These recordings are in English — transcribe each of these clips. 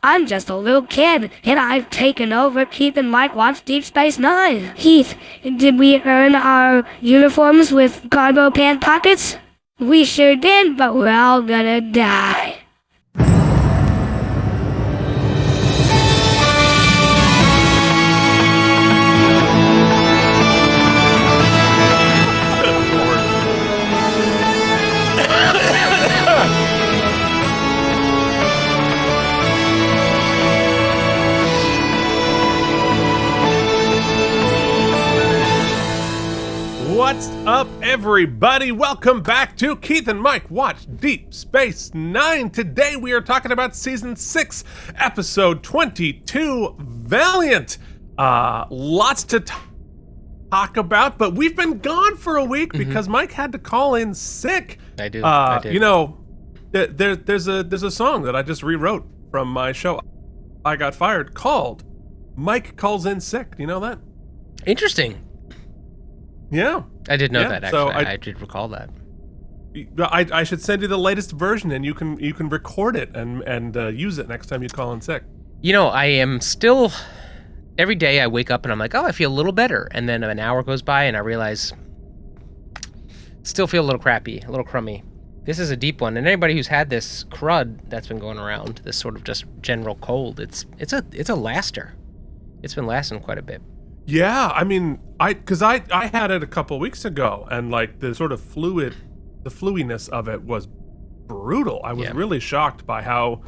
I'm just a little kid, and I've taken over Keith and Mike Watch Deep Space Nine. Keith, did we earn our uniforms with cargo pant pockets? We sure did, but we're all gonna die. What's up, everybody? Welcome back to Keith and Mike Watch Deep Space Nine. Today we are talking about Season 6, Episode 22, Valiant. Lots to talk about, but we've been gone for a week because Mike had to call in sick. I did. You know, there's a song that I just rewrote from my show, I Got Fired, called Mike Calls In Sick. Do you know that? Interesting. Yeah. I did know that, actually. So I did recall that. I should send you the latest version, and you can record it and use it next time you call in sick. You know, I am still... Every day I wake up and I'm like, oh, I feel a little better. And then an hour goes by and I realize... Still feel a little crappy, a little crummy. This is a deep one. And anybody who's had this crud that's been going around, this sort of just general cold, it's a laster. It's been lasting quite a bit. Yeah, I mean, because I had it a couple weeks ago, and like the sort of fluiness of it was brutal. I was really shocked by how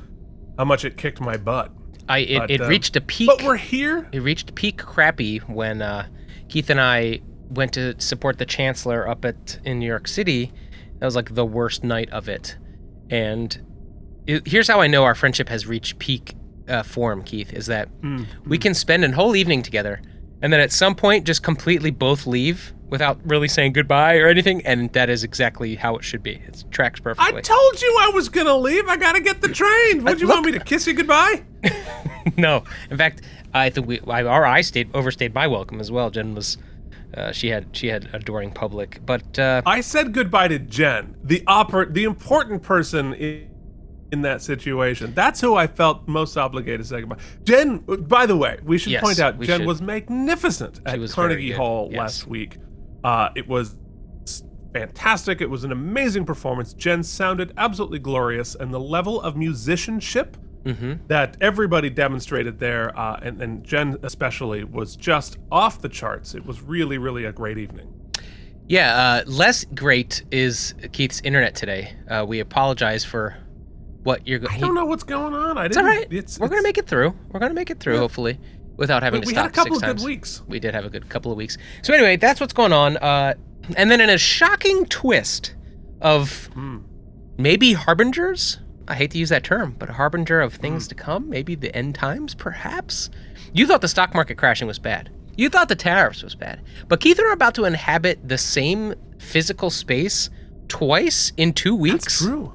much it kicked my butt. It reached a peak. But we're here. It reached peak crappy when Keith and I went to support the Chancellor up in New York City. That was like the worst night of it. And here's how I know our friendship has reached peak form, Keith, is that we can spend a whole evening together, and then at some point just completely both leave without really saying goodbye or anything, and that is exactly how it should be. It tracks perfectly. I told you I was gonna leave. I gotta get the train. Would you want me to kiss you goodbye? No. In fact, I think I overstayed my welcome as well. Jen was, she had adoring public, but I said goodbye to Jen, the important person in that situation. That's who I felt most obligated to say goodbye. Jen, by the way, we should point out, Jen was magnificent at Carnegie Hall last week. It was fantastic. It was an amazing performance. Jen sounded absolutely glorious, and the level of musicianship that everybody demonstrated there, and Jen especially, was just off the charts. It was really, really a great evening. Yeah, less great is Keith's internet today. We apologize for what you're going. I don't know what's going on. It's all right. We're gonna make it through. We're gonna make it through, hopefully, without having to stop 6 times. We had a couple of good weeks. We did have a good couple of weeks. So anyway, that's what's going on. And then in a shocking twist of maybe harbingers. I hate to use that term, but a harbinger of things to come. Maybe the end times, perhaps. You thought the stock market crashing was bad. You thought the tariffs was bad. But Keith and I are about to inhabit the same physical space twice in 2 weeks. That's true.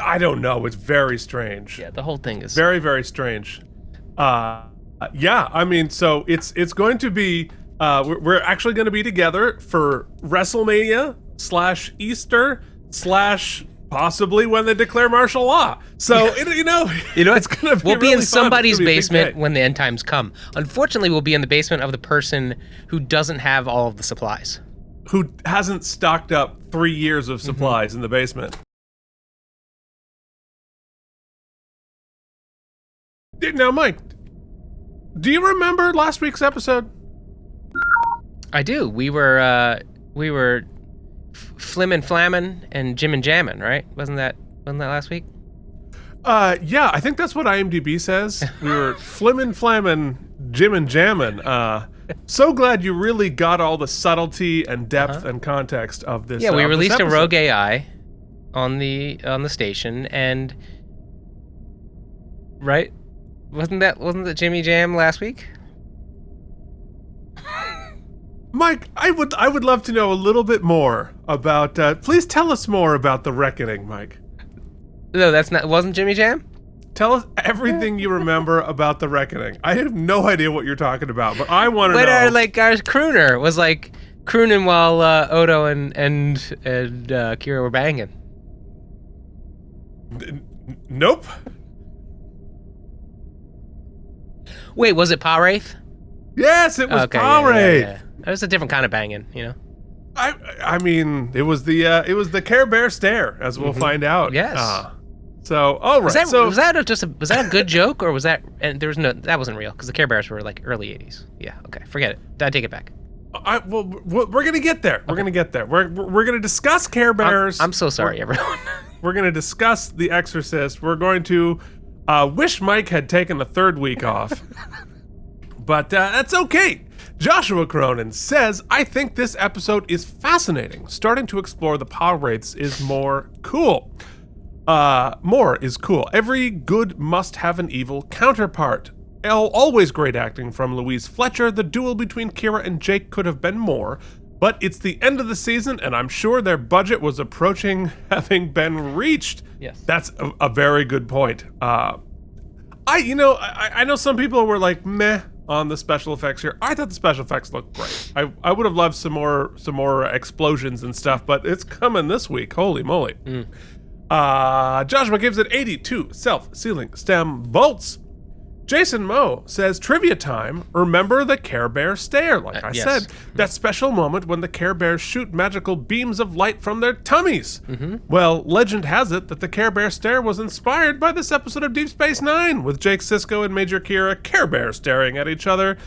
I don't know. It's very strange. Yeah, the whole thing is very, very strange. Yeah, I mean, so it's going to be. We're actually going to be together for WrestleMania / Easter / possibly when they declare martial law. So it's going to be. We'll be really in somebody's fun. basement when the end times come. Unfortunately, we'll be in the basement of the person who doesn't have all of the supplies. Who hasn't stocked up 3 years of supplies in the basement. Now, Mike, do you remember last week's episode? I do. We were flimmin' flammin' and Jim and jammin', right? Wasn't that last week? Yeah, I think that's what IMDb says. We were flimmin' flammin', Jim and jammin'. So glad you really got all the subtlety and depth and context of this. Yeah, we released a rogue AI on the station, and right. Wasn't that Jimmy Jam last week? Mike, I would love to know a little bit more about. Please tell us more about the reckoning, Mike. No, wasn't Jimmy Jam? Tell us everything you remember about the reckoning. I have no idea what you're talking about, but I want to know. But our crooner was like crooning while Odo and Kira were banging. Nope. Wait, was it Power Wraith? Yes, it was Power Wraith. Yeah. It was a different kind of banging, I mean, it was the Care Bear stare, as we'll find out. Yes. So, all right. Was that a good joke, or was that? And there was that wasn't real because the Care Bears were like early '80s. Yeah. Okay. Forget it. I take it back. Well, we're gonna get there. We're gonna get there. We're gonna discuss Care Bears. I'm so sorry, everyone. We're gonna discuss The Exorcist. We're going to wish Mike had taken a third week off, but that's okay. Joshua Cronin says, I think this episode is fascinating. Starting to explore the power wraiths is more cool. More is cool. Every good must have an evil counterpart. Always great acting from Louise Fletcher. The duel between Kira and Jake could have been more, but it's the end of the season, and I'm sure their budget was approaching having been reached. Yes. That's a very good point. I know some people were like, meh, on the special effects here. I thought the special effects looked great. I would have loved some more explosions and stuff, but it's coming this week. Holy moly. Joshua gives it 82 self-sealing stem bolts. Jason Moe says, trivia time, remember the Care Bear stare, like I said. That special moment when the Care Bears shoot magical beams of light from their tummies. Well, legend has it that the Care Bear stare was inspired by this episode of Deep Space Nine, with Jake Sisko and Major Kira Care Bear staring at each other,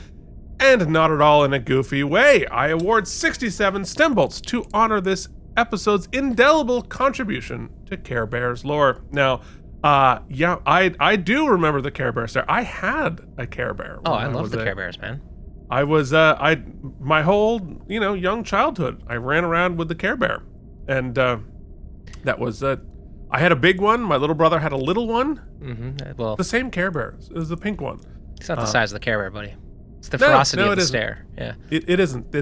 and not at all in a goofy way. I award 67 stem bolts to honor this episode's indelible contribution to Care Bears lore. Now, I do remember the Care Bear stare. I had a Care Bear. Oh, I love the Care Bears, man. I was my whole young childhood I ran around with the Care Bear, and that was I had a big one. My little brother had a little one. Well, the same Care Bear. It was the pink one. It's not the size of the Care Bear, buddy. It's the ferocity of the stare. Yeah. It isn't.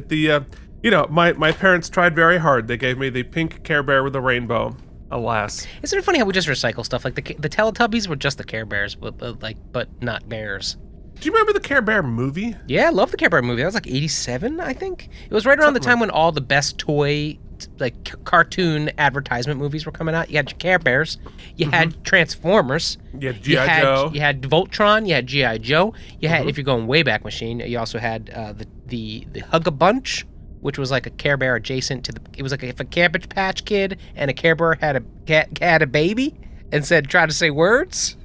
My parents tried very hard. They gave me the pink Care Bear with a rainbow. Alas. Isn't it funny how we just recycle stuff? Like the Teletubbies were just the Care Bears, but not bears. Do you remember the Care Bear movie? Yeah, I love the Care Bear movie. That was like 87, I think. It was right around the time when all the best toy, cartoon advertisement movies were coming out. You had your Care Bears. You had Transformers. You had G.I. Joe. You had Voltron. You had G.I. Joe. You had, if you're going way back machine, you also had the Hug-a-Bunch, which was like a Care Bear adjacent to it was like if a Cabbage Patch Kid and a Care Bear had a baby and try to say words.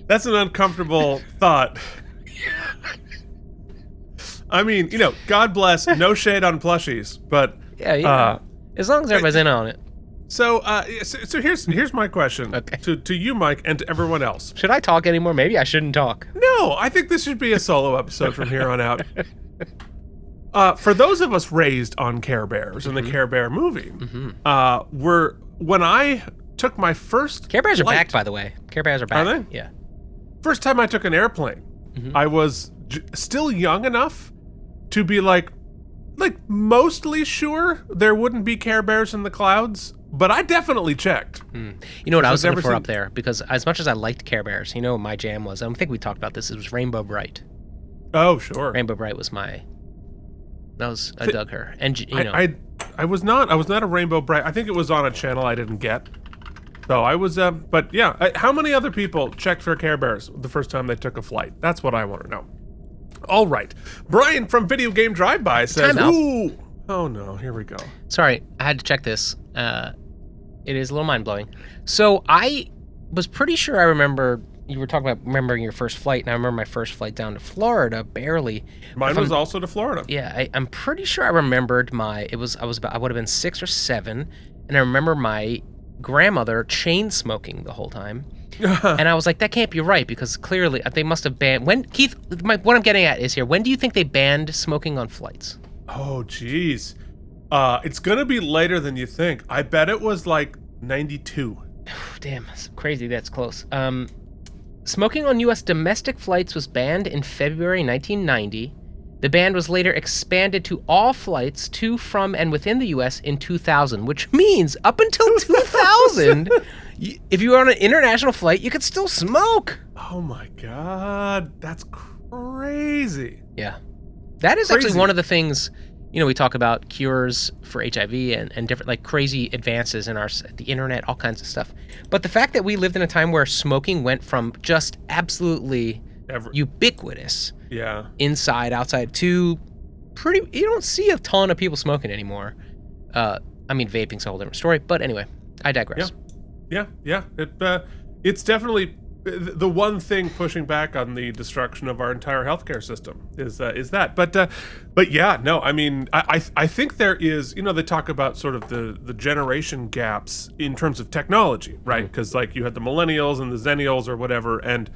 That's an uncomfortable thought. I mean, God bless, no shade on plushies, but yeah. As long as everybody's in on it. So here's my question to you, Mike, and to everyone else. Should I talk anymore? Maybe I shouldn't talk. No, I think this should be a solo episode from here on out. For those of us raised on Care Bears and the Care Bear movie, when I took my first Care Bears flight, are back, by the way. Care Bears are back. Are they? Yeah. First time I took an airplane, I was still young enough to be like mostly sure there wouldn't be Care Bears in the clouds, but I definitely checked. You know what I was looking for up there? Because as much as I liked Care Bears, what my jam was? I think we talked about this. It was Rainbow Bright. Oh, sure. Rainbow Bright was I dug her. And I was not a Rainbow Bright. I think it was on a channel I didn't get. So I was, but yeah. How many other people checked for Care Bears the first time they took a flight? That's what I want to know. All right. Brian from Video Game Drive-By says, ooh. Oh no, here we go. Sorry, I had to check this. It is a little mind-blowing. So I was pretty sure I remember, you were talking about remembering your first flight, and I remember my first flight down to Florida, barely. Mine was also to Florida. Yeah, I'm pretty sure I remembered I would have been 6 or 7, and I remember my grandmother chain smoking the whole time. And I was like, that can't be right, because clearly they must have banned. Keith, what I'm getting at is here, when do you think they banned smoking on flights? Oh, geez. It's going to be later than you think. I bet it was like 92. Damn, that's crazy. That's close. Smoking on U.S. domestic flights was banned in February 1990. The ban was later expanded to all flights to, from, and within the U.S. in 2000, which means up until 2000, if you were on an international flight, you could still smoke. Oh my God, that's crazy. Yeah. That is actually one of the things, we talk about cures for HIV and different like crazy advances in the internet, all kinds of stuff. But the fact that we lived in a time where smoking went from just absolutely ubiquitous, inside, outside, to you don't see a ton of people smoking anymore. I mean, vaping's a whole different story, but anyway, I digress. Yeah. It's definitely the one thing pushing back on the destruction of our entire healthcare system is that. But yeah, no, I mean, I think there is, they talk about sort of the generation gaps in terms of technology, right? Because like you had the millennials and the zennials or whatever, and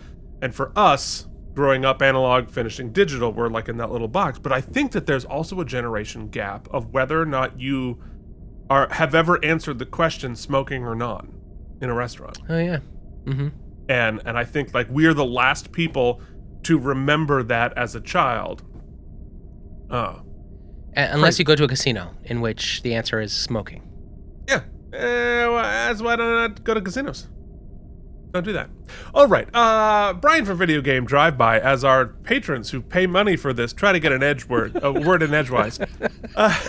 for us growing up analog, finishing digital, we're like in that little box. But I think that there's also a generation gap of whether or not you have ever answered the question smoking or not in a restaurant. Oh yeah. Mm-hmm. And I think like we're the last people to remember that as a child. Unless you go to a casino, in which the answer is smoking. Yeah. That's why don't I go to casinos? Don't do that. All right. Brian from Video Game Drive-By, as our patrons who pay money for this try to get a word in edgewise,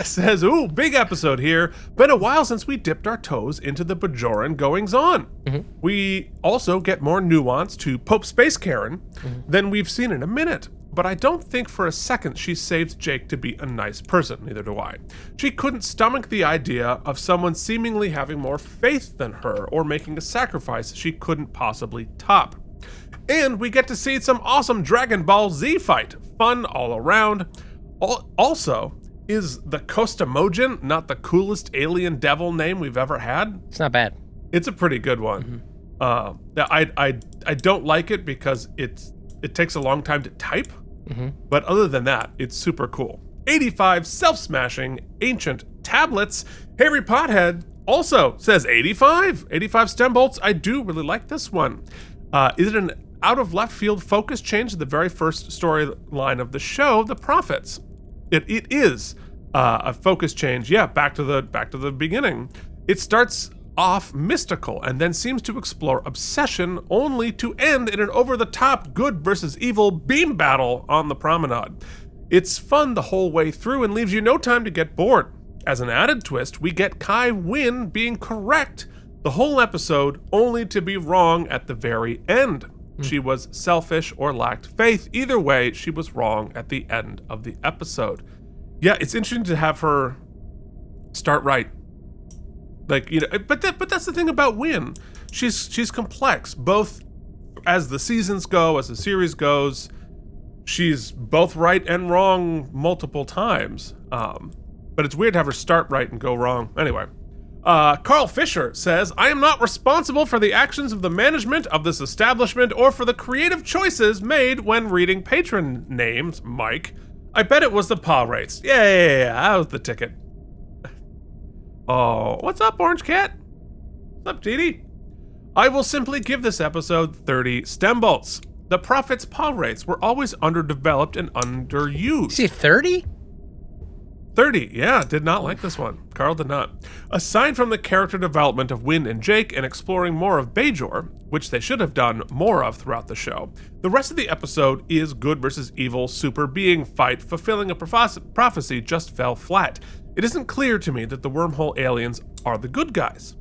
says, "Ooh, big episode here. Been a while since we dipped our toes into the Bajoran goings-on. Mm-hmm. We also get more nuance to Pope Space Karen than we've seen in a minute. But I don't think for a second she saved Jake to be a nice person, neither do I. She couldn't stomach the idea of someone seemingly having more faith than her or making a sacrifice she couldn't possibly top. And we get to see some awesome Dragon Ball Z fight. Fun all around. Also, is the Kostamojin not the coolest alien devil name we've ever had? It's not bad. It's a pretty good one. I don't like it because it takes a long time to type. But other than that, it's super cool. 85 self-smashing ancient tablets. Harry Pothead also says 85 stem bolts. I do really like this one. Is it an out of left field focus change to the very first storyline of the show, The Prophets? It is a focus change. Yeah, back to the beginning. It starts off mystical and then seems to explore obsession, only to end in an over-the-top good versus evil beam battle on the promenade. It's fun the whole way through and leaves you no time to get bored. As an added twist, we get Kai Wynn being correct the whole episode, only to be wrong at the very end. She was selfish or lacked faith. Either way, she was wrong at the end of the episode. Yeah, it's interesting to have her start right. Like, but that's the thing about Wynn. She's complex, both as the seasons go, as the series goes. She's both right and wrong multiple times. But it's weird to have her start right and go wrong. Anyway, Carl Fisher says, "I am not responsible for the actions of the management of this establishment or for the creative choices made when reading patron names, Mike. I bet it was the paw rates. Yeah, that was the ticket." Oh, what's up, Orange Cat? What's up, Dee? I will simply give this episode 30 stem bolts. The Prophet's paw rates were always underdeveloped and underused. See, 30? 30, yeah, did not like this one. Carl did not. Aside from the character development of Wynn and Jake and exploring more of Bajor, which they should have done more of throughout the show, the rest of the episode is good versus evil super being fight, fulfilling a prophecy just fell flat. It isn't clear to me that the wormhole aliens are the good guys.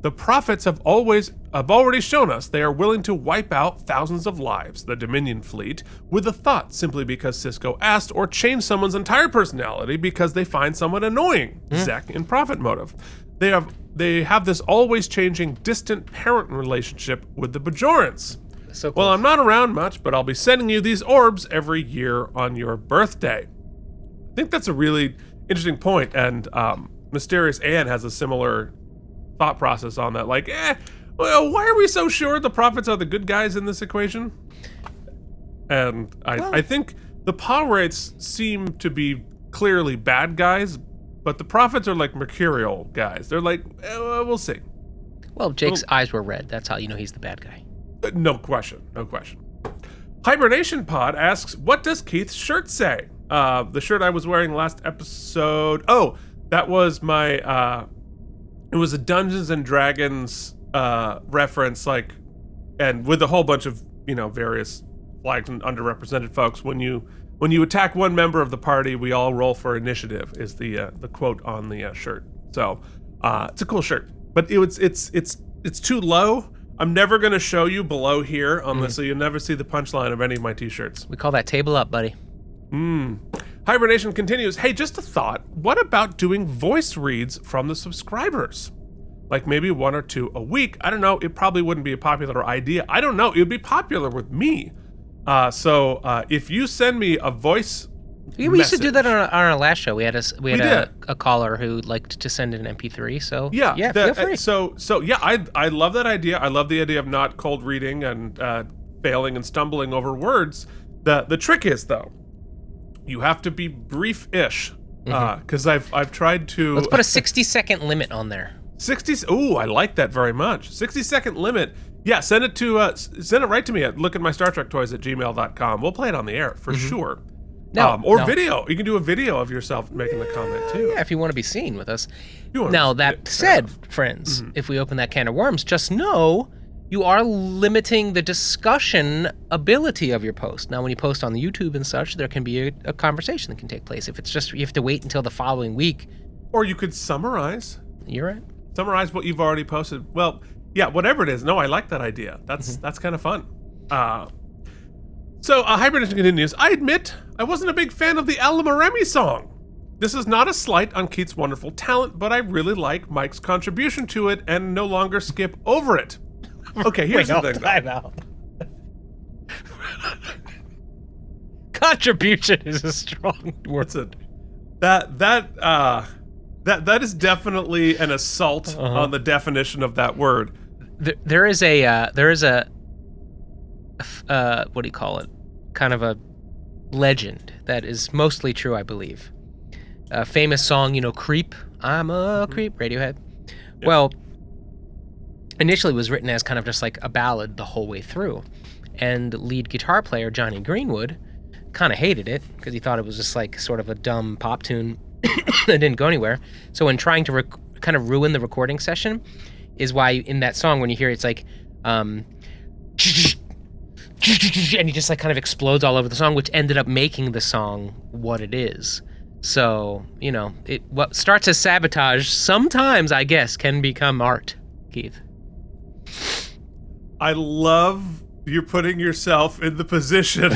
The Prophets have already shown us they are willing to wipe out thousands of lives, the Dominion fleet, with a thought simply because Cisco asked, or change someone's entire personality because they find someone annoying. Zek in Prophet motive. They have this always changing distant parent relationship with the Bajorans. So well, I'm not around much, but I'll be sending you these orbs every year on your birthday. I think that's a really interesting point, and Mysterious Ann has a similar thought process on that. Like, well, why are we so sure the Prophets are the good guys in this equation? And I think the paw rates seem to be clearly bad guys, but the Prophets are like mercurial guys. They're like, we'll see. Well, Jake's eyes were red. That's how you know he's the bad guy. No question. Hibernation Pod asks, what does Keith's shirt say? The shirt I was wearing last episode. Oh, that was my, it was a Dungeons and Dragons reference, like, and with a whole bunch of, various flagged and underrepresented folks. When you when you attack one member of the party, we all roll for initiative, is the quote on the shirt. So it's a cool shirt, but it's too low. I'm never going to show you below here on this, so you'll never see the punchline of any of my t-shirts. We call that table up, buddy. Hibernation continues. Hey, just a thought. What about doing voice reads from the subscribers? Like maybe 1 or 2 a week. I don't know. It probably wouldn't be a popular idea. I don't know. It would be popular with me. So if you send me a voice we used to do that on our last show. We had a caller who liked to send in an MP3. So yeah, feel free. So yeah, I love that idea. I love the idea of not cold reading and failing and stumbling over words. The trick is though, you have to be brief-ish. Because I've tried to. Let's put a 60-second limit on there. 60. Ooh, I like that very much. 60-second limit. Yeah, send it right to me at lookatmystartrektoys@gmail.com. We'll play it on the air for sure. Video. You can do a video of yourself making the comment too. Yeah, if you want to be seen with us. Now that said, friends, if we open that can of worms, just know you are limiting the discussion ability of your post. Now, when you post on the YouTube and such, there can be a conversation that can take place. If it's just you have to wait until the following week, or you could summarize. You're right. Summarize what you've already posted. Well, yeah, whatever it is. No, I like that idea. That's kind of fun. So Hibernation continues. I admit I wasn't a big fan of the AlamarEmmys song. This is not a slight on Keith's wonderful talent, but I really like Mike's contribution to it and no longer skip over it. Okay, here's the thing. Time out. Contribution is a strong word. That is definitely an assault on the definition of that word. There is a what do you call it? Kind of a legend that is mostly true, I believe. A famous song, Creep. I'm a creep, Radiohead. Yep. Well, initially was written as kind of just like a ballad the whole way through. And lead guitar player Johnny Greenwood kind of hated it because he thought it was just like sort of a dumb pop tune that didn't go anywhere. So when trying to kind of ruin the recording session is why in that song when you hear it, it's like and he just like kind of explodes all over the song, which ended up making the song what it is. So, what starts as sabotage sometimes, I guess, can become art, Keith. I love you're putting yourself in the position.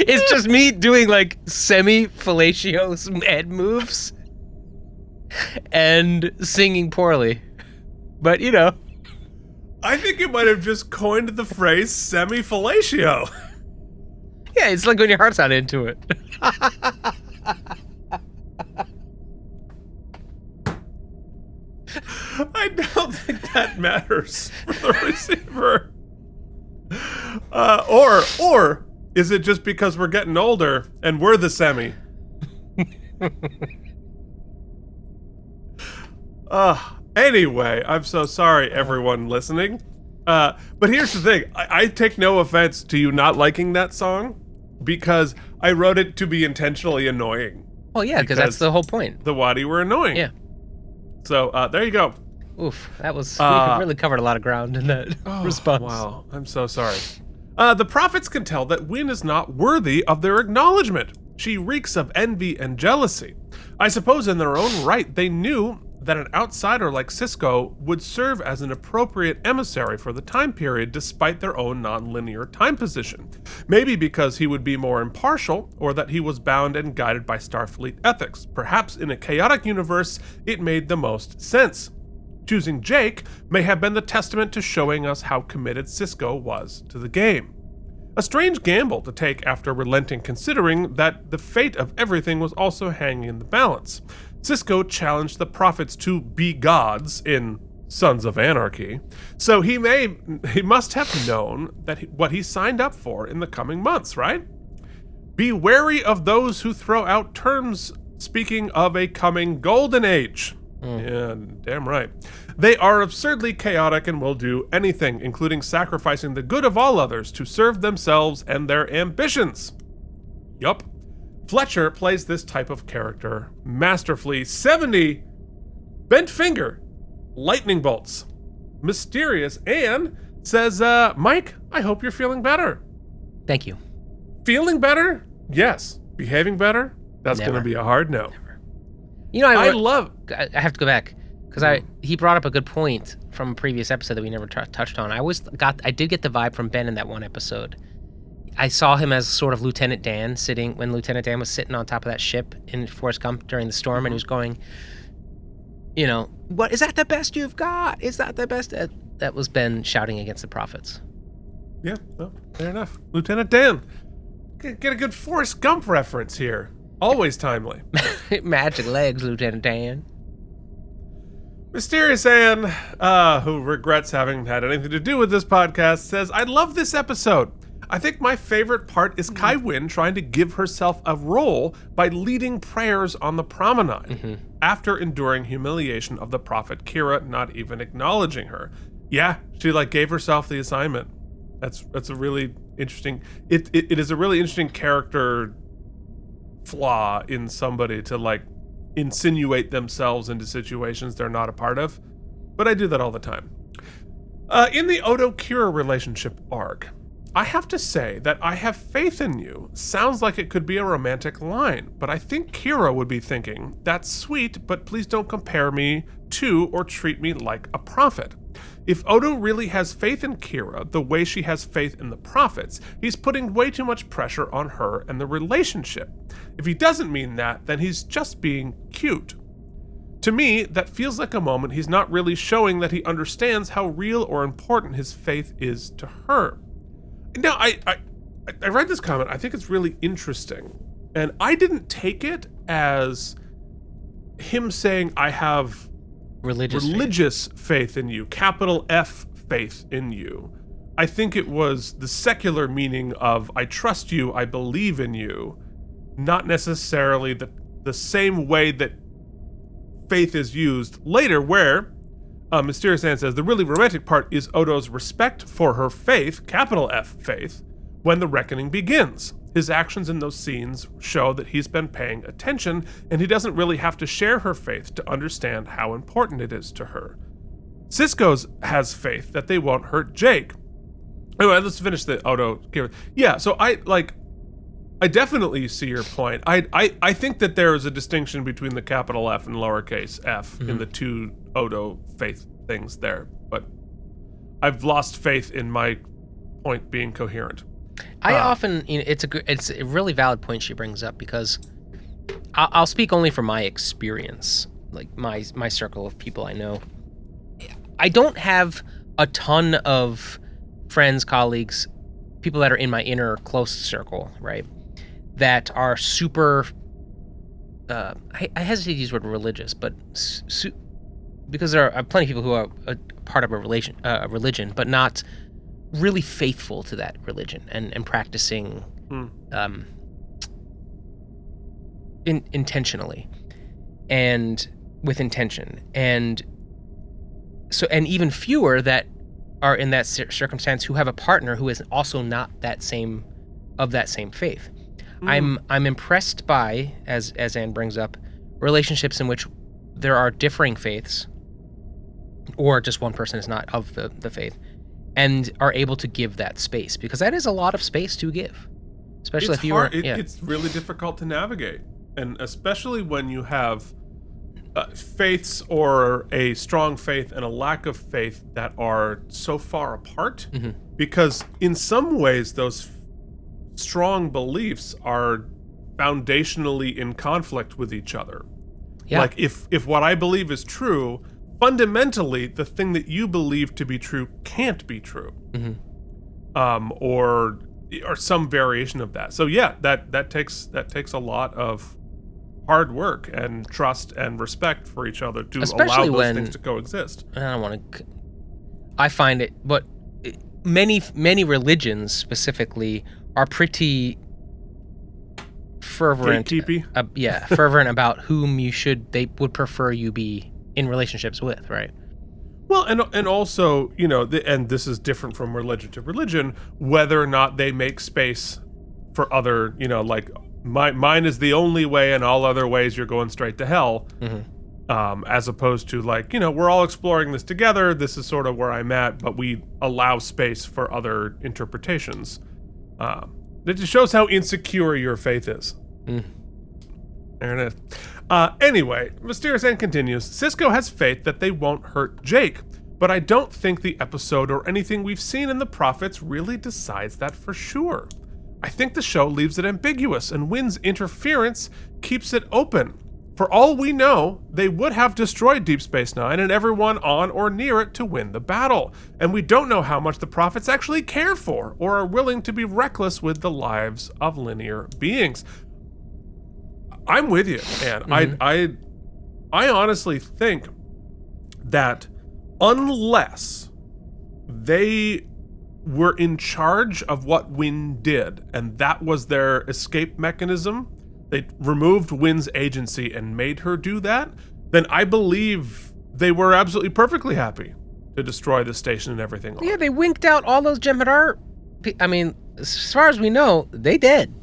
It's just me doing like semi-fellatio head moves and singing poorly. But, I think you might have just coined the phrase semi-fellatio. Yeah, it's like when your heart's not into it. I don't think that matters for the receiver. Or is it just because we're getting older and we're the semi? Anyway, I'm so sorry, everyone listening. But here's the thing. I take no offense to you not liking that song because I wrote it to be intentionally annoying. Well, yeah, because that's the whole point. The Wadi were annoying. Yeah. So there you go. Oof, that was we really covered a lot of ground in that response. Wow, I'm so sorry. The prophets can tell that Wynn is not worthy of their acknowledgement. She reeks of envy and jealousy. I suppose in their own right, they knew that an outsider like Sisko would serve as an appropriate emissary for the time period despite their own non-linear time position. Maybe because he would be more impartial, or that he was bound and guided by Starfleet ethics. Perhaps in a chaotic universe, it made the most sense. Choosing Jake may have been the testament to showing us how committed Sisko was to the game. A strange gamble to take after relenting, considering that the fate of everything was also hanging in the balance. Sisko challenged the prophets to be gods in Sons of Anarchy, so he must have known that what he signed up for in the coming months, right? Be wary of those who throw out terms speaking of a coming golden age. Yeah, damn right. They are absurdly chaotic and will do anything, including sacrificing the good of all others to serve themselves and their ambitions. Yup. Fletcher plays this type of character masterfully. 70 bent finger, lightning bolts. Mysterious Anne says, Mike, I hope you're feeling better. Thank you. Feeling better? Yes. Behaving better? That's going to be a hard no. Never. You know, I have to go back because he brought up a good point from a previous episode that we never touched on. I did get the vibe from Ben in that one episode. I saw him as sort of Lieutenant Dan when Lieutenant Dan was sitting on top of that ship in Forrest Gump during the storm, and he was going, what is that the best you've got? Is that the best? That was Ben shouting against the prophets. Yeah, well, fair enough. Lieutenant Dan. Get a good Forrest Gump reference here. Always timely. Magic legs, Lieutenant Dan. Mysterious Anne, who regrets having had anything to do with this podcast, says, I love this episode. I think my favorite part is Kai Wynn trying to give herself a role by leading prayers on the promenade after enduring humiliation of the prophet Kira not even acknowledging her. Yeah, she gave herself the assignment. That's a really interesting. It is a really interesting character flaw in somebody to insinuate themselves into situations they're not a part of. But I do that all the time. In the Odo-Kira relationship arc, I have to say that I have faith in you sounds like it could be a romantic line, but I think Kira would be thinking, that's sweet, but please don't compare me to or treat me like a prophet. If Odo really has faith in Kira the way she has faith in the prophets, he's putting way too much pressure on her and the relationship. If he doesn't mean that, then he's just being cute. To me, that feels like a moment he's not really showing that he understands how real or important his faith is to her. Now, I read this comment. I think it's really interesting. And I didn't take it as him saying, I have religious faith in you, capital F faith in you. I think it was the secular meaning of, I trust you, I believe in you, not necessarily the same way that faith is used later, where Mysterious Anne says the really romantic part is Odo's respect for her faith, capital F faith, when the reckoning begins. His actions in those scenes show that he's been paying attention, and he doesn't really have to share her faith to understand how important it is to her. Sisko's has faith that they won't hurt Jake. Anyway, let's finish the Odo. Yeah, so I definitely see your point. I think that there is a distinction between the capital F and lowercase f in the two Odo faith things there, but I've lost faith in my point being coherent. I often, it's a really valid point she brings up, because I'll speak only from my experience, like my circle of people I know. I don't have a ton of friends, colleagues, people that are in my inner close circle, right, that are super, I hesitate to use the word religious, but because there are plenty of people who are a part of a religion, but not really faithful to that religion and practicing intentionally and with intention. And so, and even fewer that are in that circumstance who have a partner who is also not that same faith. I'm impressed by, as Anne brings up, relationships in which there are differing faiths, or just one person is not of the faith, and are able to give that space, because that is a lot of space to give, especially if you are. It's really difficult to navigate, and especially when you have faiths or a strong faith and a lack of faith that are so far apart, because in some ways those strong beliefs are foundationally in conflict with each other. Yeah. Like if what I believe is true, fundamentally the thing that you believe to be true can't be true. Or some variation of that. So yeah, that takes a lot of hard work and trust and respect for each other to allow those things to coexist. I find it, but many religions specifically are pretty fervent. Fervent about whom they would prefer you be in relationships with, right? Well, and also, and this is different from religion to religion, whether or not they make space for other, like mine is the only way, and all other ways you're going straight to hell. As opposed to we're all exploring this together. This is sort of where I'm at, but we allow space for other interpretations. It just shows how insecure your faith is. There it is. Anyway, Mysterious End continues. Sisko has faith that they won't hurt Jake, but I don't think the episode or anything we've seen in the Prophets really decides that for sure. I think the show leaves it ambiguous, and Wynn's interference keeps it open. For all we know, they would have destroyed Deep Space Nine and everyone on or near it to win the battle, and we don't know how much the Prophets actually care for or are willing to be reckless with the lives of linear beings. I'm with you, man. I honestly think that unless they were in charge of what Wynn did, and that was their escape mechanism, they removed Wynn's agency and made her do that, then I believe they were absolutely perfectly happy to destroy the station and everything. Yeah, they winked out all those Jem'Hadar. I mean, as far as we know, they did.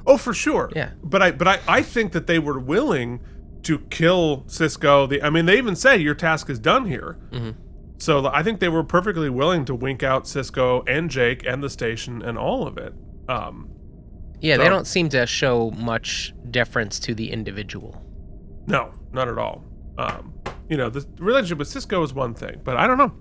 Oh, for sure. Yeah. But I think that they were willing to kill Sisko. They even say your task is done here. Mm-hmm. So I think they were perfectly willing to wink out Sisko and Jake and the station and all of it. They don't seem to show much deference to the individual. No, not at all. The relationship with Sisko is one thing, but I don't know.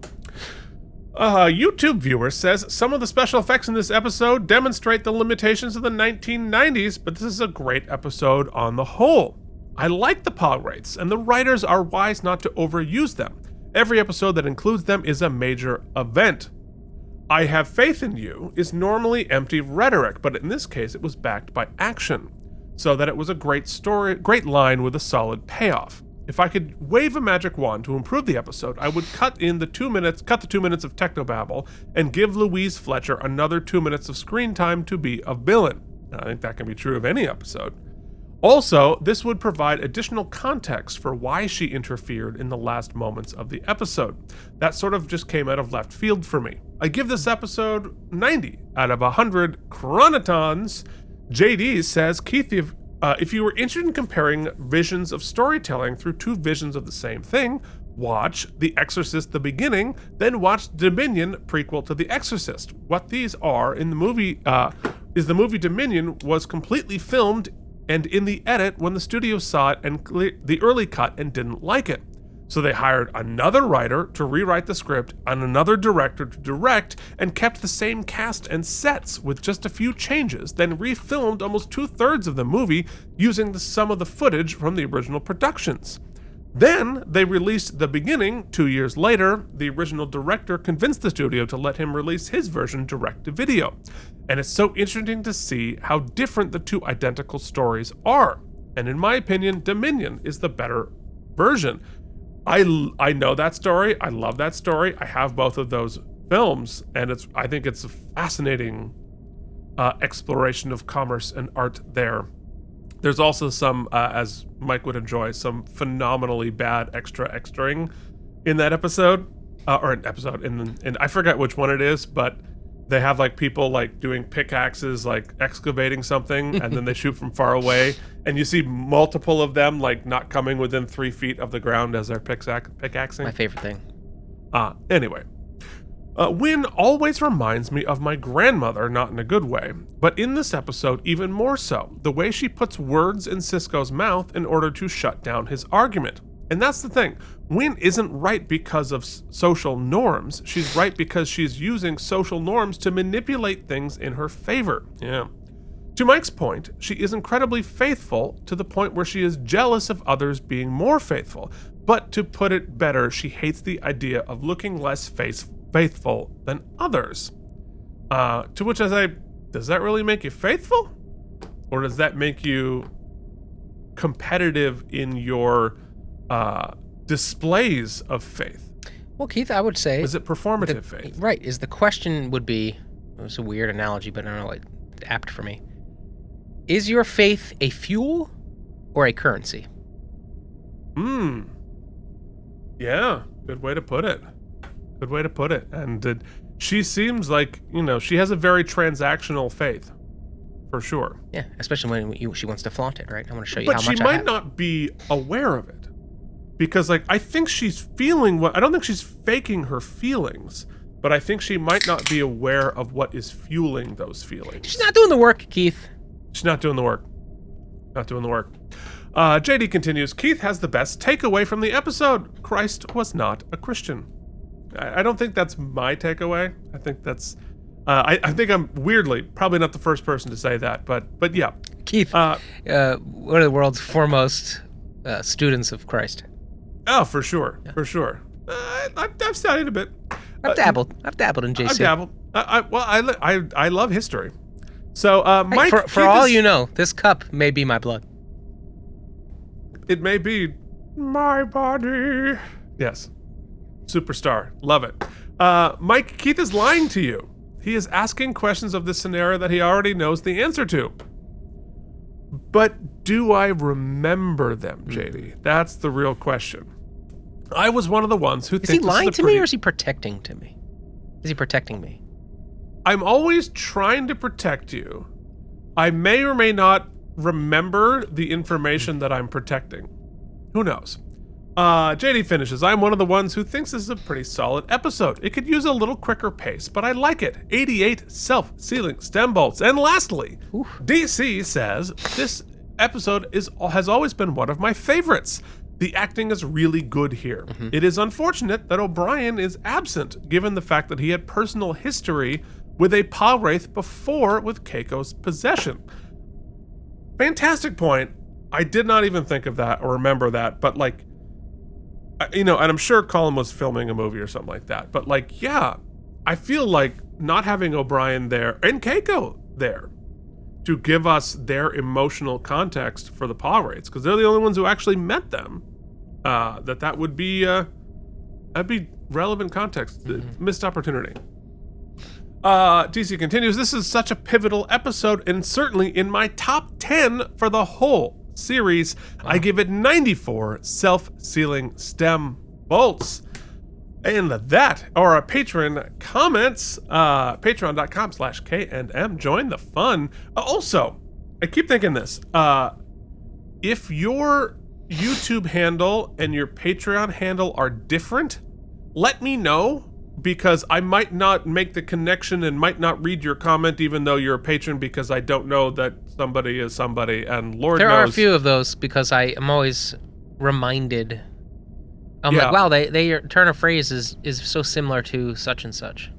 YouTube viewer says some of the special effects in this episode demonstrate the limitations of the 1990s, but this is a great episode on the whole. I like the POG rates, and the writers are wise not to overuse them. Every episode that includes them is a major event. I have faith in you is normally empty rhetoric, but in this case it was backed by action, so that it was a great story, great line with a solid payoff. If I could wave a magic wand to improve the episode, I would cut the 2 minutes of technobabble and give Louise Fletcher another 2 minutes of screen time to be a villain. I think that can be true of any episode. Also, this would provide additional context for why she interfered in the last moments of the episode. That sort of just came out of left field for me. I give this episode 90 out of 100 chronotons. JD says, Keith, if you were interested in comparing visions of storytelling through two visions of the same thing, watch The Exorcist: The Beginning, then watch Dominion, prequel to The Exorcist. What these are in the movie is the movie Dominion was completely filmed and in the edit when the studio saw it and the early cut and didn't like it. So they hired another writer to rewrite the script and another director to direct and kept the same cast and sets with just a few changes, then refilmed almost 2/3 of the movie using some of the footage from the original productions. Then they released The Beginning 2 years later. The original director convinced the studio to let him release his version direct to video. And it's so interesting to see how different the two identical stories are. And in my opinion, Dominion is the better version. I know that story. I love that story. I have both of those films, and I think it's a fascinating exploration of commerce and art there. There's also some, as Mike would enjoy, some phenomenally bad extraing in that episode, and I forget which one it is, but they have like people like doing pickaxes, like excavating something, and then they shoot from far away, and you see multiple of them like not coming within 3 feet of the ground as they're pickaxing. My favorite thing. Anyway. Wynn always reminds me of my grandmother, not in a good way, but in this episode even more so, the way she puts words in Sisko's mouth in order to shut down his argument. And that's the thing, Wynn isn't right because of social norms, she's right because she's using social norms to manipulate things in her favor. Yeah. To Mike's point, she is incredibly faithful to the point where she is jealous of others being more faithful, but to put it better, she hates the idea of looking less faithful than others. To which I say, does that really make you faithful? Or does that make you competitive in your displays of faith? Well, Keith, I would say... Is it performative faith? Right. The question would be, it's a weird analogy, but I don't know, it's apt for me. Is your faith a fuel or a currency? Yeah, good way to put it. And she seems like, she has a very transactional faith, for sure. Yeah, especially when she wants to flaunt it, right? I want to show you but how much I have. But she might not be aware of it. Because, I think she's feeling I don't think she's faking her feelings, but I think she might not be aware of what is fueling those feelings. She's not doing the work, Keith. She's not doing the work. Not doing the work. JD continues, Keith has the best takeaway from the episode. Christ was not a Christian. I don't think that's my takeaway. I think that's... I think I'm weirdly probably not the first person to say that, but yeah. Keith, one of the world's foremost students of Christ. Oh, for sure, for sure. I've studied a bit. I've dabbled in JC. I've dabbled. I love history. So, Mike, for all you know, this cup may be my blood. It may be my body. Yes, superstar, love it. Mike, Keith is lying to you. He is asking questions of this scenario that he already knows the answer to. But do I remember them, JD? That's the real question. I was one of the ones who is he lying to me or is he protecting to me? Is he protecting me? I'm always trying to protect you. I may or may not remember the information that I'm protecting. Who knows? JD finishes, I'm one of the ones who thinks this is a pretty solid episode. It could use a little quicker pace, but I like it. 88 self-sealing stem bolts. And lastly, DC says, this episode has always been one of my favorites. The acting is really good here. It is unfortunate that O'Brien is absent, given the fact that he had personal history with a Palwraith before with Keiko's possession. Fantastic point. I did not even think of that or remember that, but like, and I'm sure Colin was filming a movie or something like that, but like, yeah, I feel like not having O'Brien there and Keiko there to give us their emotional context for the Palwraiths, because they're the only ones who actually met them, that would be that'd be relevant context. Missed opportunity. DC continues, this is such a pivotal episode and certainly in my top 10 for the whole series. I give it 94 self-sealing stem bolts. And that are our Patron comments. Patreon.com/KNM. Join the fun. Also, I keep thinking this. If your YouTube handle and your Patreon handle are different, let me know, because I might not make the connection and might not read your comment even though you're a patron, because I don't know that somebody is somebody, and Lord knows. There are a few of those, because I am always reminded. I'm like, wow, they turn of phrase is so similar to such and such.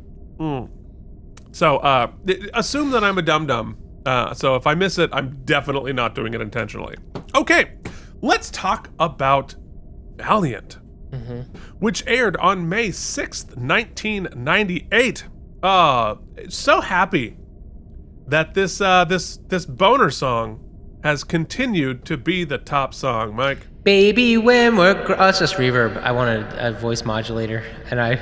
So assume that I'm a dum-dum. So if I miss it, I'm definitely not doing it intentionally. Okay, let's talk about Valiant. Which aired on May 6th, 1998. So happy that this boner song has continued to be the top song, Mike. Baby, when we're... it's just reverb. I wanted a voice modulator, and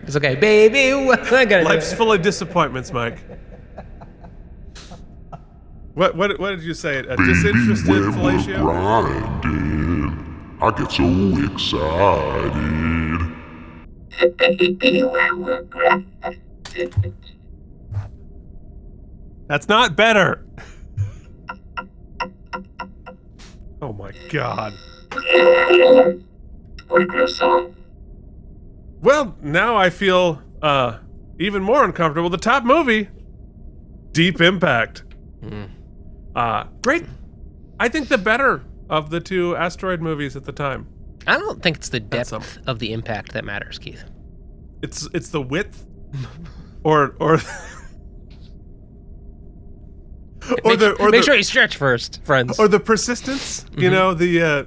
it's okay. Baby, life's full of disappointments, Mike. What did you say? A disinterested fellatio? I get so excited. That's not better. Oh my God. Well, now I feel even more uncomfortable. The top movie, Deep Impact. Great. I think the better of the two asteroid movies at the time. I don't think it's the depth of the impact that matters, Keith. It's the width, or make sure you stretch first, friends. Or the persistence. You know, the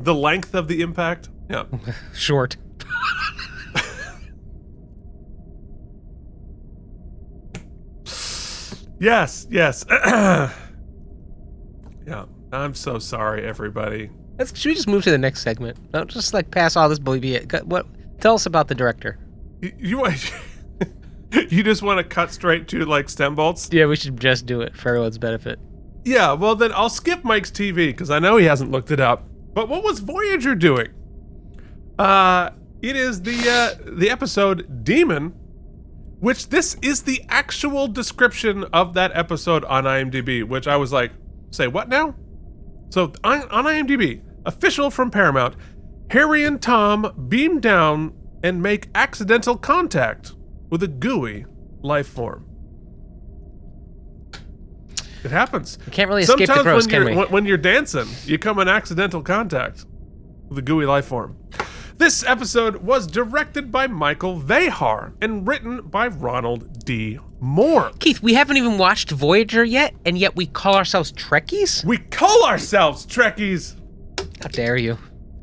length of the impact. Yeah. Short. Yes. Yeah. I'm so sorry, everybody. Should we just move to the next segment? Don't just like pass all this bullshit. Tell us about the director. You just want to cut straight to like stem bolts? Yeah, we should just do it for everyone's benefit. Yeah, well then I'll skip Mike's TV because I know he hasn't looked it up. But what was Voyager doing? It is the episode Demon, which this is the actual description of that episode on IMDb, which I was like, say what now? So on IMDb, official from Paramount, Harry and Tom beam down and make accidental contact with a gooey life form. It happens. We can't really escape the gross, can we? When you're dancing, you come in accidental contact with a gooey life form. This episode was directed by Michael Vehar and written by Ronald D. Moore. Keith, we haven't even watched Voyager yet, and yet we call ourselves Trekkies? We call ourselves Trekkies! How dare you?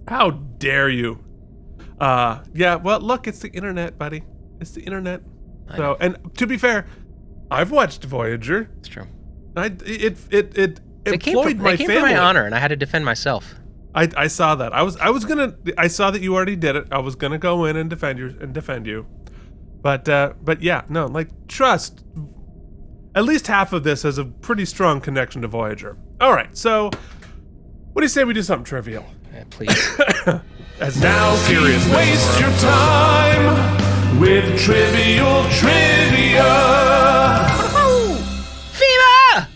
How dare you? Yeah, well, look, it's the internet, buddy. It's the internet. So, and to be fair, I've watched Voyager. It's true. It They came for my honor, and I had to defend myself. I saw that. I saw that you already did it. I was gonna go in and defend you. But yeah, no, like, trust. At least half of this has a pretty strong connection to Voyager. All right, so what do you say we do something trivial? Yeah, please. As now serious. Waste your time with trivial trivia. Fever!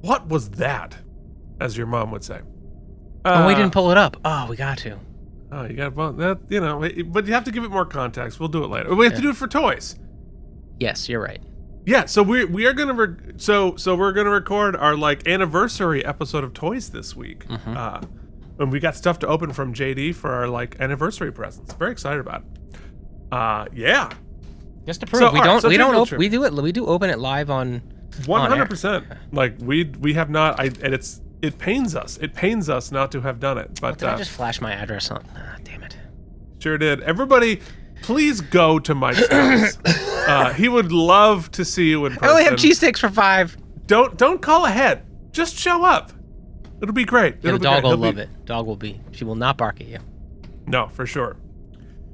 What was that? As your mom would say. We didn't pull it up. Oh, we got to. Oh, you got that, but you have to give it more context. We'll do it later. We have to do it for toys. Yes, you're right. Yeah, so we are gonna we're gonna record our like anniversary episode of Toys this week. Mm-hmm. And we got stuff to open from JD for our like anniversary presents. Very excited about it. Yeah. Just to prove we do open it live on 100%. Like we have not. It pains us. It pains us not to have done it. But did I just flash my address on? Damn it. Sure did. Everybody, please go to Mike's house. He would love to see you in person. I only have cheesesteaks for $5. Don't call ahead. Just show up. It'll be great. Yeah, the dog will love it. She will not bark at you. No, for sure.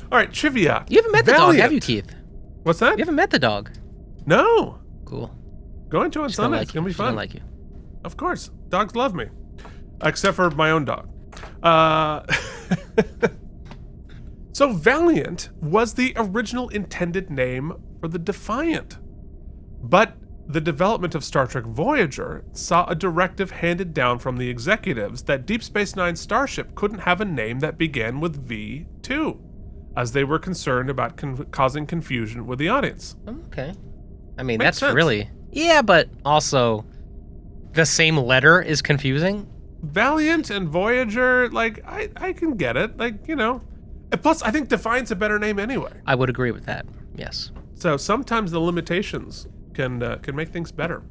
All right, trivia. You haven't met the dog, have you, Keith? What's that? You haven't met the dog. No. Cool. Going to on Sunday. It's gonna be fun. I like you. Of course. Dogs love me. Except for my own dog. So Valiant was the original intended name for the Defiant. But the development of Star Trek Voyager saw a directive handed down from the executives that Deep Space Nine's starship couldn't have a name that began with V2, as they were concerned about causing confusion with the audience. Okay. I mean, Makes sense. Really... Yeah, but also the same letter is confusing. Valiant and Voyager, like, I can get it. Like, And plus, I think Defiant's a better name anyway. I would agree with that, yes. So sometimes the limitations can make things better.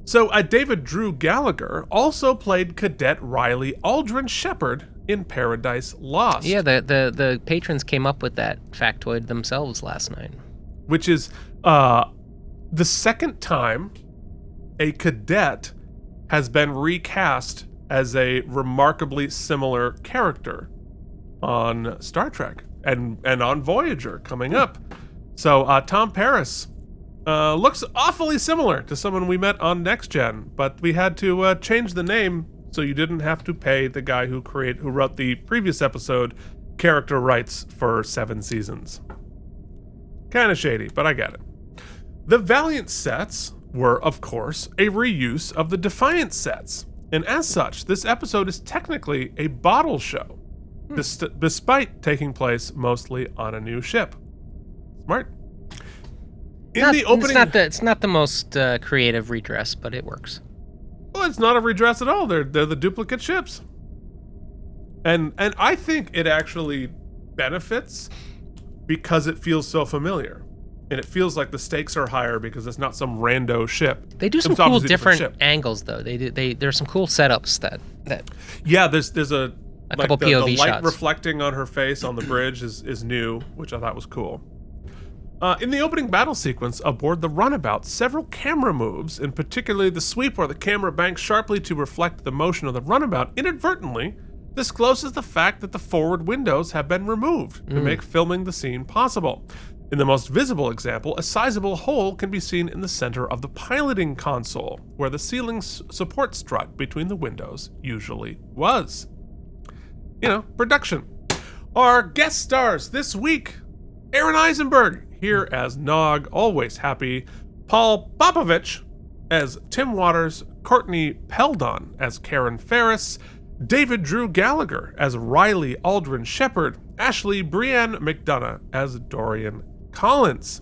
So David Drew Gallagher also played Cadet Riley Aldrin Shepard in Paradise Lost. Yeah, the patrons came up with that factoid themselves last night. Which is the second time a cadet has been recast as a remarkably similar character on Star Trek and on Voyager coming up. So Tom Paris looks awfully similar to someone we met on Next Gen, but we had to change the name so you didn't have to pay the guy who wrote the previous episode character rights for 7 seasons. Kind of shady, but I get it. The Valiant sets were, of course, a reuse of the Defiant sets, and as such, this episode is technically a bottle show, despite taking place mostly on a new ship. Smart. It's not the most creative redress, but it works. Well, it's not a redress at all. They're the duplicate ships, and I think it actually benefits because it feels so familiar. And it feels like the stakes are higher because it's not some rando ship. They do some cool different angles, though. There's some cool setups that. Yeah, there's a couple POV the light shots. Reflecting on her face on the bridge is new, which I thought was cool. In the opening battle sequence aboard the Runabout, several camera moves, and particularly the sweep where the camera banks sharply to reflect the motion of the Runabout, inadvertently discloses the fact that the forward windows have been removed to make filming the scene possible. In the most visible example, a sizable hole can be seen in the center of the piloting console, where the ceiling support strut between the windows usually was. Production. Our guest stars this week: Aaron Eisenberg, here as Nog, always happy; Paul Popovich as Tim Waters; Courtney Peldon as Karen Ferris; David Drew Gallagher as Riley Aldrin Shepard, Ashley Brienne McDonough as Dorian Collins.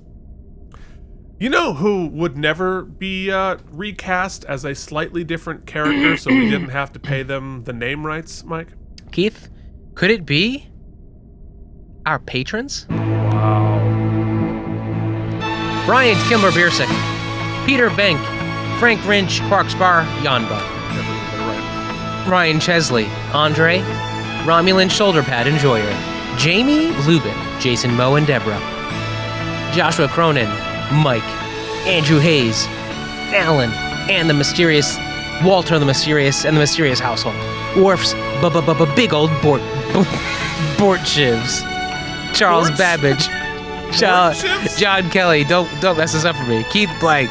You know who would never be recast as a slightly different character so we didn't have to pay them the name rights, Mike? Keith, could it be our patrons? Wow. Brian Kilmer-Biersick, Peter Bank, Frank Rinch, Quarkspar, Yanba, Ryan Chesley, Andre, Romulan Shoulderpad Enjoyer, Jamie Lubin, Jason Moe and Deborah, Joshua Cronin, Mike, Andrew Hayes, Alan, and the mysterious Walter the Mysterious and the Mysterious Household, Worf's big old Bort Shivs, Charles Babbage, John Kelly, don't mess this up for me, Keith Blank,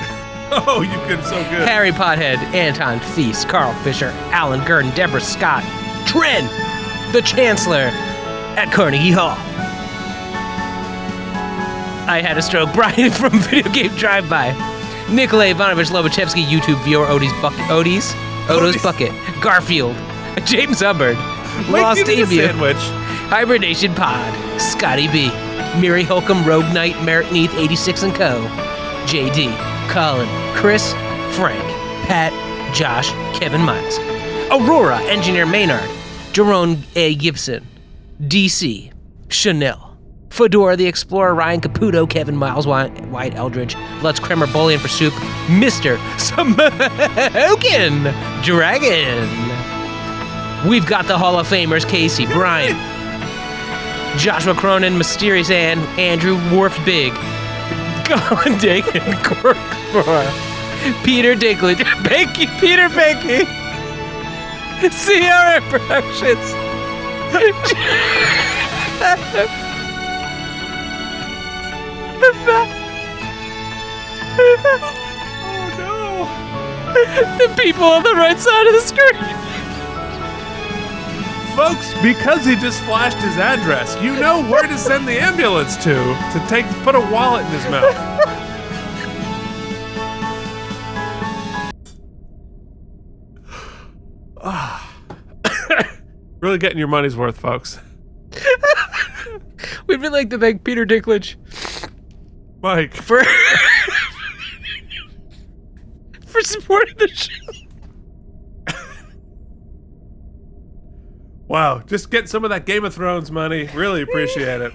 oh, you could so good, Harry Pothead, Anton Feast, Carl Fisher, Alan Gurdon, Deborah Scott, Tren, the Chancellor at Carnegie Hall. I Had a Stroke, Brian from Video Game Drive-By, Nikolay Ivanovich Lobachevsky, YouTube viewer Odo's Bucket, Garfield, James Hubbard, Lost Avian, Hibernation Pod, Scotty B, Miri Holcomb, Rogue Knight, Merritt Neath, 86 and Co, JD, Colin, Chris, Frank, Pat, Josh, Kevin Miles, Aurora, Engineer Maynard, Jerome A. Gibson, DC, Chanel, Fedora the Explorer, Ryan Caputo, Kevin Miles, White Eldridge, Lutz Kremer, Bolian for Soup, Mr. Smokin' Dragon. We've got the Hall of Famers, Casey, Brian, Joshua Cronin, Mysterious Ann, Andrew Worf Big, Colin Dakin, Corkspor, Peter Dinklage, Peter Banky, CRM Productions, oh no! The people on the right side of the screen. Folks, because he just flashed his address, you know where to send the ambulance to put a wallet in his mouth. Really getting your money's worth, folks. We'd really like to thank Peter Dinklage, Mike, for supporting the show. Wow, just get some of that Game of Thrones money. Really appreciate it.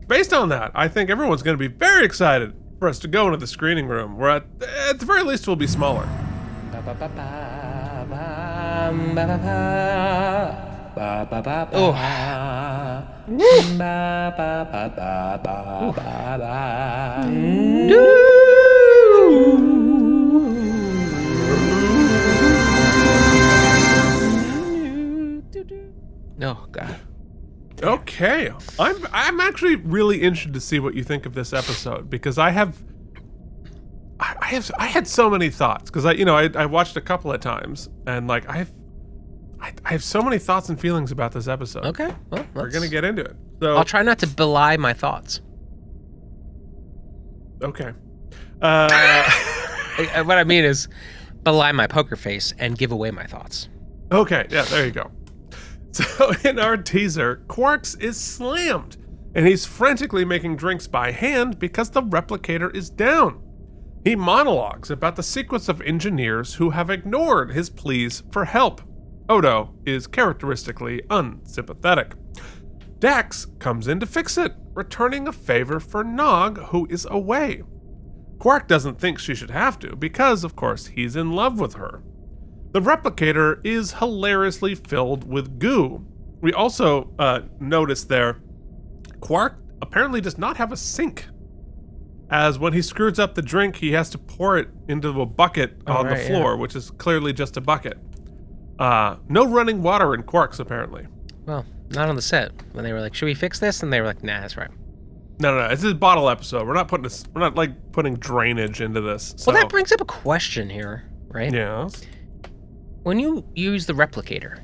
Based on that, I think everyone's going to be very excited for us to go into the screening room, where at the very least we'll be smaller. Oh. Oh God. Okay, I'm actually really interested to see what you think of this episode, because I had so many thoughts, because I watched a couple of times, and like I have so many thoughts and feelings about this episode. Okay, well, we're gonna get into it. So I'll try not to belie my thoughts. Okay. What I mean is belie my poker face and give away my thoughts. Okay, yeah, there you go. So in our teaser, Quarks is slammed, and he's frantically making drinks by hand because the replicator is down. He monologues about the sequence of engineers who have ignored his pleas for help. Odo is characteristically unsympathetic. Dax comes in to fix it, returning a favor for Nog, who is away. Quark doesn't think she should have to, because, of course, he's in love with her. The replicator is hilariously filled with goo. We also notice there, Quark apparently does not have a sink, as when he screws up the drink, he has to pour it into a bucket on the floor, which is clearly just a bucket. No running water in Quarks, apparently. Well, not on the set. When they were like, should we fix this? And they were like, nah, that's right. No. This is a bottle episode. We're not putting drainage into this. So. Well, that brings up a question here, right? Yeah. When you use the replicator,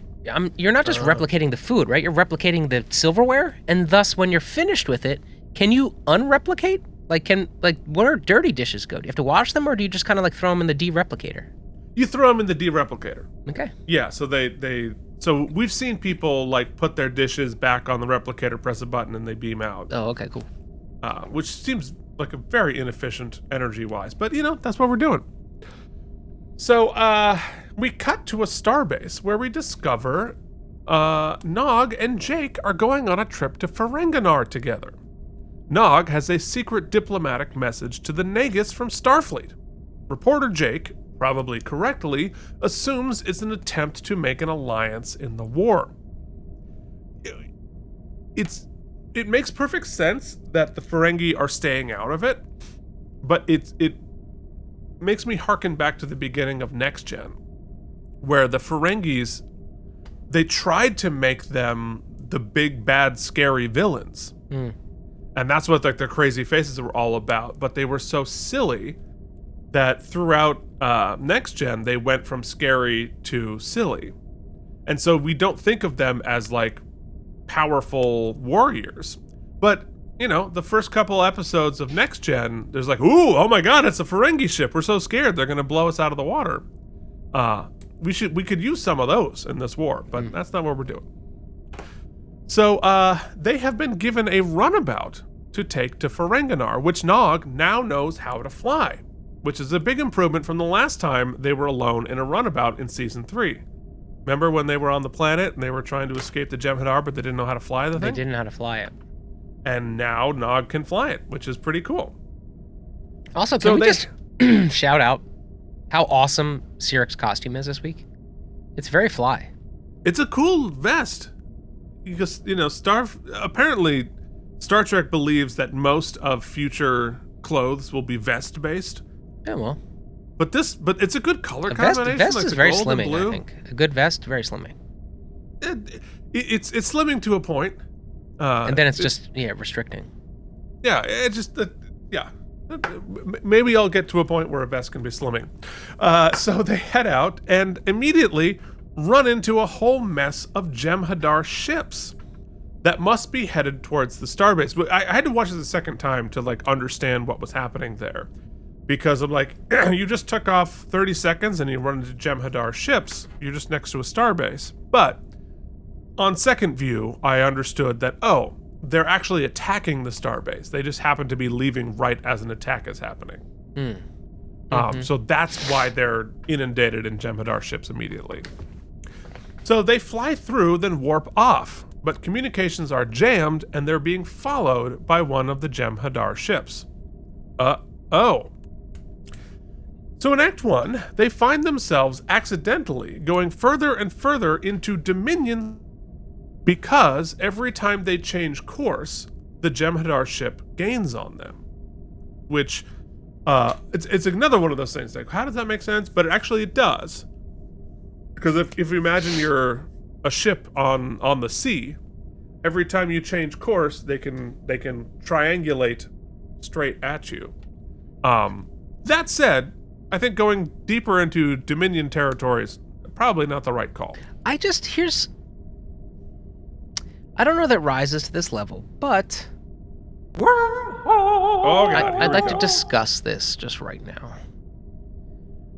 you're not just replicating the food, right? You're replicating the silverware, and thus, when you're finished with it, can you unreplicate? Where do dirty dishes go? Do you have to wash them, or do you just kind of like throw them in the de-replicator? You throw them in the de-replicator. Okay. Yeah, so they So we've seen people like put their dishes back on the replicator, press a button, and they beam out. Oh, okay, cool. Which seems like a very inefficient energy-wise, but that's what we're doing. So we cut to a starbase where we discover Nog and Jake are going on a trip to Ferenginar together. Nog has a secret diplomatic message to the Nagus from Starfleet. Reporter Jake, probably correctly, assumes it's an attempt to make an alliance in the war. It makes perfect sense that the Ferengi are staying out of it, but it makes me harken back to the beginning of Next Gen, where the Ferengis, they tried to make them the big, bad, scary villains. And that's what like their crazy faces were all about. But they were so silly that throughout Next Gen, they went from scary to silly. And so we don't think of them as like powerful warriors. But, the first couple episodes of Next Gen, there's like, ooh, oh my god, it's a Ferengi ship. We're so scared they're going to blow us out of the water. We could use some of those in this war, but that's not what we're doing. So they have been given a runabout to take to Ferenginar, which Nog now knows how to fly, which is a big improvement from the last time they were alone in a runabout in Season 3. Remember when they were on the planet and they were trying to escape the Jem'Hadar, but they didn't know how to fly the thing? They didn't know how to fly it. And now Nog can fly it, which is pretty cool. Also, can we just shout out how awesome Siric's costume is this week? It's very fly. It's a cool vest. Because, apparently Star Trek believes that most of future clothes will be vest-based. Yeah, well. But it's a good color combination. A vest like is very gold and slimming, blue. I think. A good vest, very slimming. It's slimming to a point. And then it's just, restricting. Yeah, Maybe I'll get to a point where a vest can be slimming. So they head out and immediately run into a whole mess of Jem'Hadar ships that must be headed towards the starbase. But I had to watch it a second time to like understand what was happening there, because I'm like, you just took off 30 seconds and you run into Jem'Hadar ships. You're just next to a starbase. But on second view, I understood that they're actually attacking the starbase. They just happen to be leaving right as an attack is happening. So that's why they're inundated in Jem'Hadar ships immediately. So they fly through, then warp off, but communications are jammed and they're being followed by one of the Jem'Hadar ships. So in Act 1, they find themselves accidentally going further and further into Dominion because every time they change course, the Jem'Hadar ship gains on them. Which, it's another one of those things, like, how does that make sense? But actually it does. Because if you imagine you're a ship on the sea, every time you change course, they can triangulate straight at you. That said, I think going deeper into Dominion territory is probably not the right call. I don't know that rises to this level, but I'd like to discuss this just right now.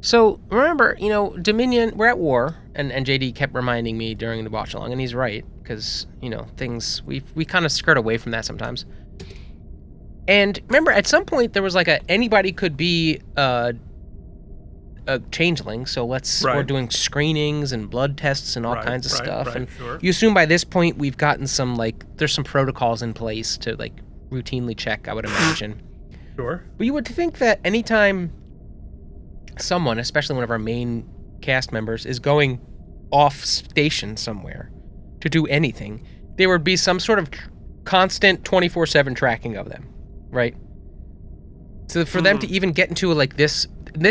So remember, Dominion, we're at war, and JD kept reminding me during the watch along, and he's right, because, things, we kind of skirt away from that sometimes. And remember, at some point there was like anybody could be a changeling, so we're doing screenings and blood tests and all kinds of stuff. And sure. You assume by this point we've gotten there's some protocols in place to routinely check, I would imagine. Sure. But you would think that anytime someone, especially one of our main cast members, is going off station somewhere to do anything, there would be some sort of constant 24/7 tracking of them, right? So for them to even get into this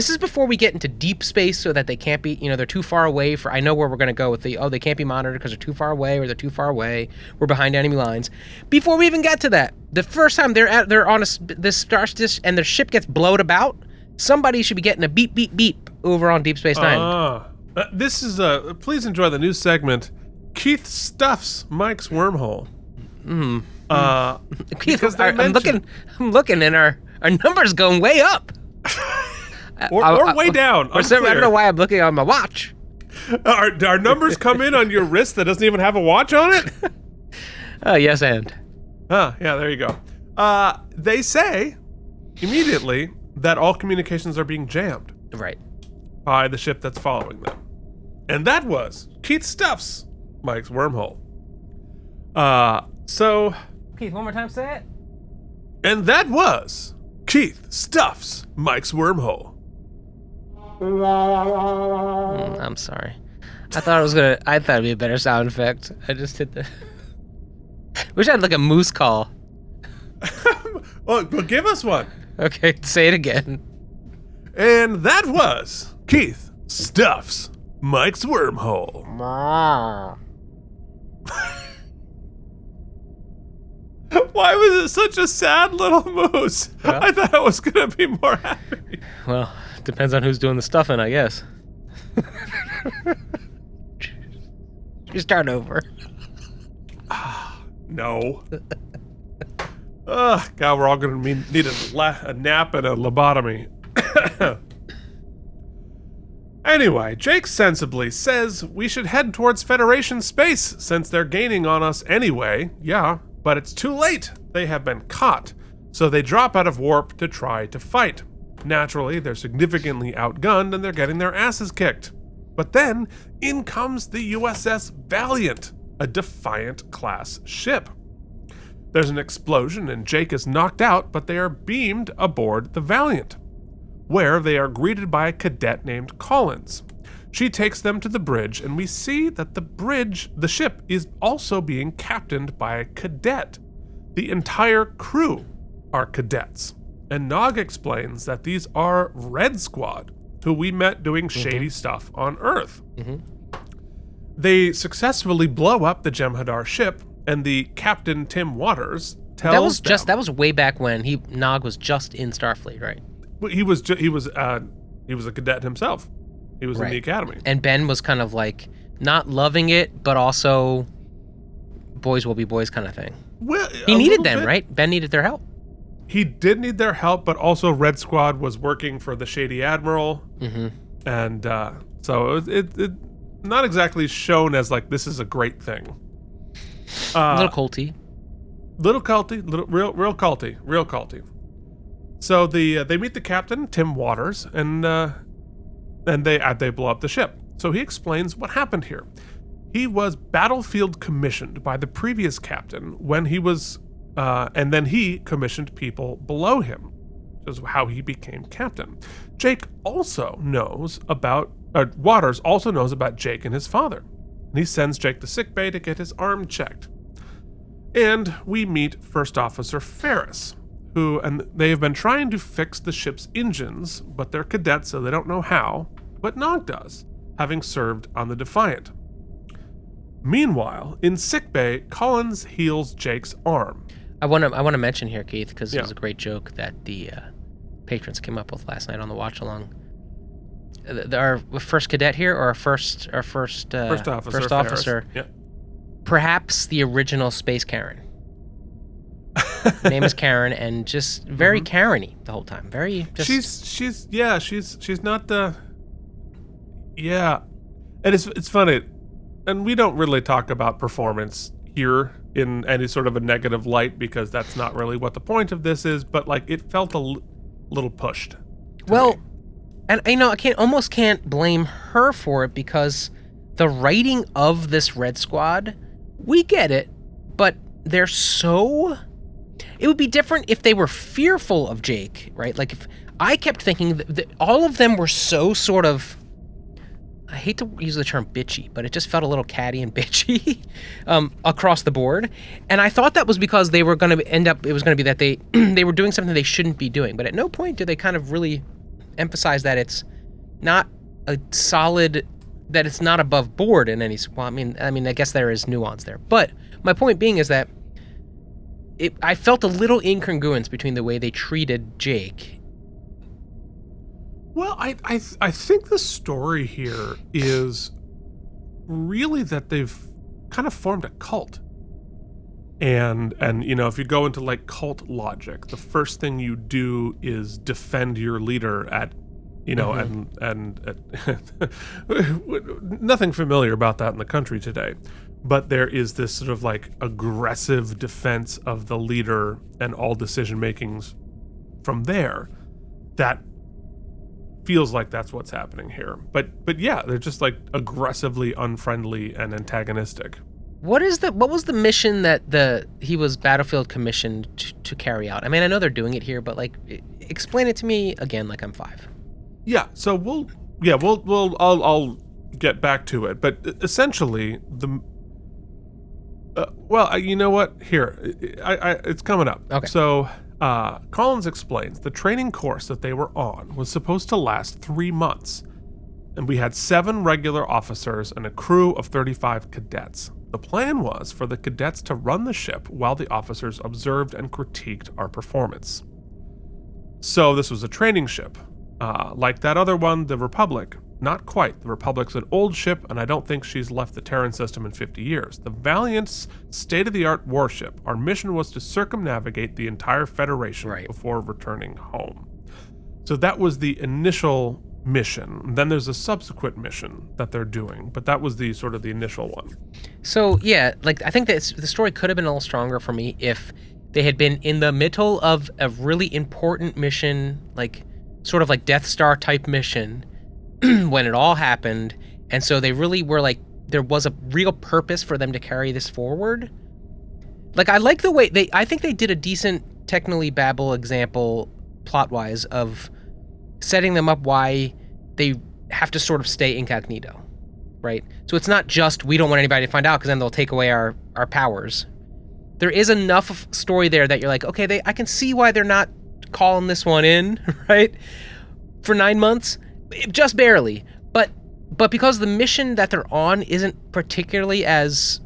is before we get into deep space, so that they can't be, they're too far away I know where we're going to go with they can't be monitored because they're too far away, or they're too far away, we're behind enemy lines. Before we even get to that, the first time they're on this star dish and their ship gets blowed about, somebody should be getting a beep, beep, beep over on Deep Space Nine. This is please enjoy the new segment, Keith Stuffs Mike's Wormhole. Keith, I'm looking and our numbers going way up. or way down. I don't know why I'm looking on my watch. Our numbers come in on your wrist that doesn't even have a watch on it? Yes, and. Yeah, there you go. They say immediately that all communications are being jammed. Right. By the ship that's following them. And that was Keith Stuffs, Mike's wormhole. So... Keith, one more time, say it. And that was Keith Stuffs, Mike's wormhole. I'm sorry. I thought it'd be a better sound effect. I just hit the... Wish I had like a moose call. Well, give us one. Okay, say it again. And that was Keith Stuffs, Mike's wormhole. Why was it such a sad little moose? Well, I thought I was going to be more happy. Well, depends on who's doing the stuffing, I guess. You start over. No. God, we're all going to need a nap and a lobotomy. Anyway, Jake sensibly says we should head towards Federation space since they're gaining on us anyway. Yeah, but it's too late. They have been caught. So they drop out of warp to try to fight. Naturally, they're significantly outgunned and they're getting their asses kicked. But then, in comes the USS Valiant, a Defiant-class ship. There's an explosion and Jake is knocked out, but they are beamed aboard the Valiant, where they are greeted by a cadet named Collins. She takes them to the bridge, and we see that the ship is also being captained by a cadet. The entire crew are cadets. And Nog explains that these are Red Squad, who we met doing shady stuff on Earth. They successfully blow up the Jem'Hadar ship, and the Captain Tim Waters tells them... That was way back when Nog was just in Starfleet, right? He was a cadet himself. He was in the academy. And Ben was kind of like not loving it, but also boys will be boys kind of thing. Well, he needed them, right? Ben needed their help. He did need their help, but also Red Squad was working for the Shady Admiral, and so it not exactly shown as like this is a great thing. A little culty, real culty. So they meet the captain, Tim Waters, and they blow up the ship. So he explains what happened here. He was battlefield commissioned by the previous captain when he was, and then he commissioned people below him, which is how he became captain. Jake also knows about, Waters also knows about Jake and his father. And he sends Jake to sickbay to get his arm checked. And we meet First Officer Ferris, and they have been trying to fix the ship's engines, but they're cadets, so they don't know how, but Nog does, having served on the Defiant. Meanwhile, in sickbay, Collins heals Jake's arm. I want to mention here, Keith, because it was a great joke that the patrons came up with last night on the watch along. Our first cadet here, or our first officer. Yeah. Perhaps the original Space Karen. Her name is Karen, and just very Karen-y the whole time. Very. Just... She's not the. Yeah, and it's funny, and we don't really talk about performance here in any sort of a negative light because that's not really what the point of this is. But like, it felt a little pushed. Well, me. And I almost can't blame her for it because the writing of this Red Squad, we get it, but they're so. It would be different if they were fearful of Jake, right? Like if I kept thinking that all of them were so sort of. I hate to use the term bitchy, but it just felt a little catty and bitchy across the board. And I thought that was because they were going to end up. It was going to be that they were doing something they shouldn't be doing. But at no point did they kind of really emphasize that it's not a solid, that it's not above board in any. Well, I mean, I guess there is nuance there. But my point being is that I felt a little incongruence between the way they treated Jake. Well, I think the story here is really that they've kind of formed a cult. And you know, if you go into like cult logic, the first thing you do is defend your leader at you know, and nothing familiar about that in the country today. But there is this sort of like aggressive defense of the leader and all decision makings from there that feels like that's what's happening here. But yeah, they're just like aggressively unfriendly and antagonistic. What was the mission that he was Battlefield commissioned to carry out? I mean, I know they're doing it here, but like, explain it to me again, like I'm 5. Yeah. So I'll get back to it. But essentially, you know what? Here, it's coming up. Okay. So Collins explains the training course that they were on was supposed to last 3 months, and we had 7 regular officers and a crew of 35 cadets. The plan was for the cadets to run the ship while the officers observed and critiqued our performance. So this was a training ship. Like that other one, the Republic. Not quite. The Republic's an old ship, and I don't think she's left the Terran system in 50 years. The Valiant's state-of-the-art warship. Our mission was to circumnavigate the entire Federation before returning home. So that was the initial mission. Then there's a subsequent mission that they're doing, but that was the sort of the initial one. So yeah, like I think that the story could have been a little stronger for me if they had been in the middle of a really important mission, like sort of like Death Star type mission, when it all happened, and so they really were like, there was a real purpose for them to carry this forward. Like, I like the way I think they did a decent technically babble example plot-wise of setting them up why they have to sort of stay incognito, right? So it's not just we don't want anybody to find out because then they'll take away our powers. There is enough story there that you're like, okay, I can see why they're not calling this one in, right? For 9 months. Just barely, but because the mission that they're on isn't particularly as,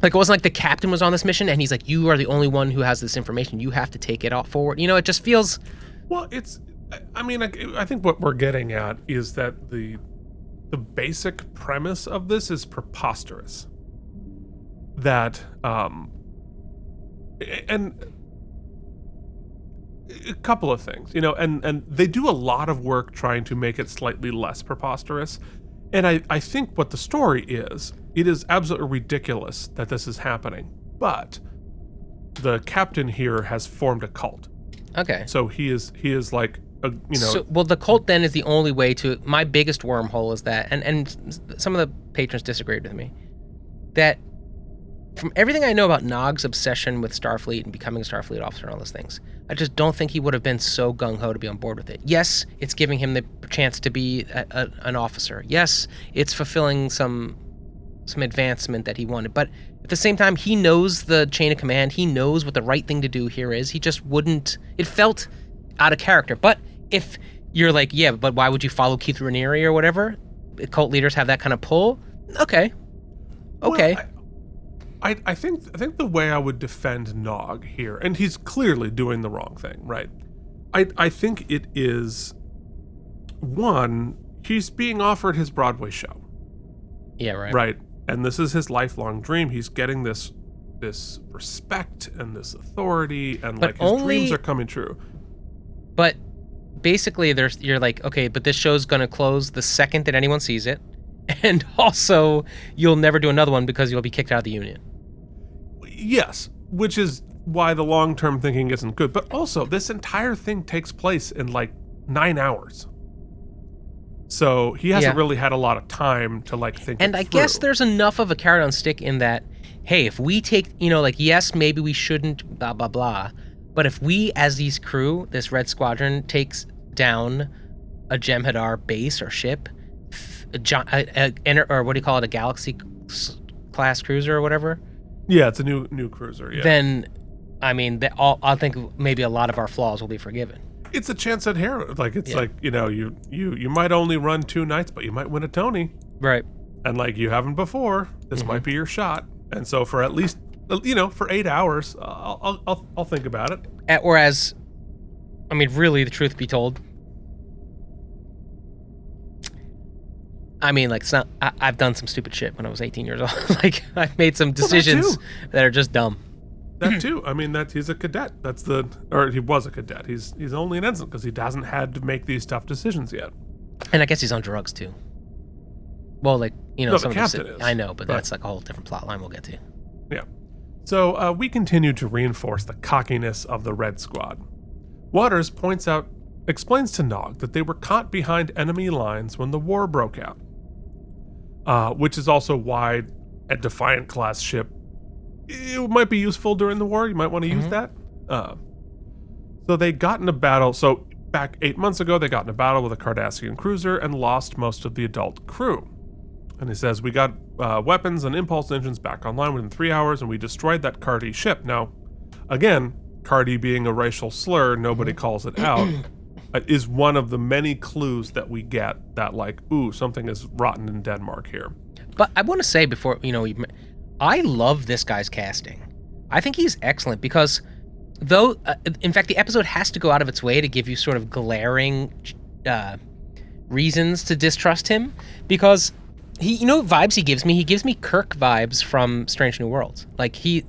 like, it wasn't like the captain was on this mission and he's like, you are the only one who has this information, you have to take it all forward. You know, it just feels... Well, I think what we're getting at is that the basic premise of this is preposterous. That, and... a couple of things, you know, and they do a lot of work trying to make it slightly less preposterous. And I think what the story is, it is absolutely ridiculous that this is happening. But the captain here has formed a cult. Okay. So he is like, you know. So, well, the cult then is the only way to, my biggest wormhole is that, and some of the patrons disagreed with me, that from everything I know about Nog's obsession with Starfleet and becoming a Starfleet officer and all those things, I just don't think he would have been so gung-ho to be on board with it. Yes, it's giving him the chance to be an officer. Yes, it's fulfilling some advancement that he wanted. But at the same time, he knows the chain of command. He knows what the right thing to do here is. He just wouldn't... It felt out of character. But if you're like, yeah, but why would you follow Keith Raniere or whatever? Cult leaders have that kind of pull. Okay. Well, I think the way I would defend Nog here, and he's clearly doing the wrong thing, right? I think it is, one, he's being offered his Broadway show. Yeah, right. Right. And this is his lifelong dream. He's getting this respect and this authority, and but like his dreams are coming true. But basically you're like, okay, but this show's gonna close the second that anyone sees it. And also you'll never do another one because you'll be kicked out of the union. Yes, which is why the long-term thinking isn't good. But also, this entire thing takes place in like 9 hours. So he hasn't really had a lot of time to like think and it I through. guess there's enough of a carrot on stick in that, hey, if we take, you know, like, yes, maybe we shouldn't, blah, blah, blah. But if we, as these crew, this Red Squadron, takes down a Jem'Hadar base or ship, or what do you call it, a Galaxy class cruiser or whatever? Yeah, it's a new cruiser, yeah. Then, I mean, I think maybe a lot of our flaws will be forgiven. It's a chance at hero. Like, it's like, you know, you might only run 2 nights, but you might win a Tony. Right. And like, you haven't before. This might be your shot. And so for at least, you know, for 8 hours, I'll think about it. Whereas, I mean, really, the truth be told, I mean, like, it's not, I've done some stupid shit when I was 18 years old. Like, I've made some decisions that are just dumb. that too. I mean, that he's a cadet. Or he was a cadet. He's only an ensign because he hasn't had to make these tough decisions yet. And I guess he's on drugs too. Well, like, No, some the captain is. I know, but that's like a whole different plot line we'll get to. Yeah. So we continue to reinforce the cockiness of the Red Squad. Waters explains to Nog that they were caught behind enemy lines when the war broke out. Which is also why a Defiant class ship, it might be useful during the war. You might want to use that. So they got in a battle. So back 8 months ago, they got in a battle with a Cardassian cruiser and lost most of the adult crew. And he says, we got weapons and impulse engines back online within 3 hours, and we destroyed that Cardi ship. Now, again, Cardi being a racial slur, nobody calls it out, is one of the many clues that we get that, like, ooh, something is rotten in Denmark here. But I want to say before, I love this guy's casting. I think he's excellent because, though, in fact, the episode has to go out of its way to give you sort of glaring reasons to distrust him, because he, vibes he gives me? He gives me Kirk vibes from Strange New Worlds. Like, he's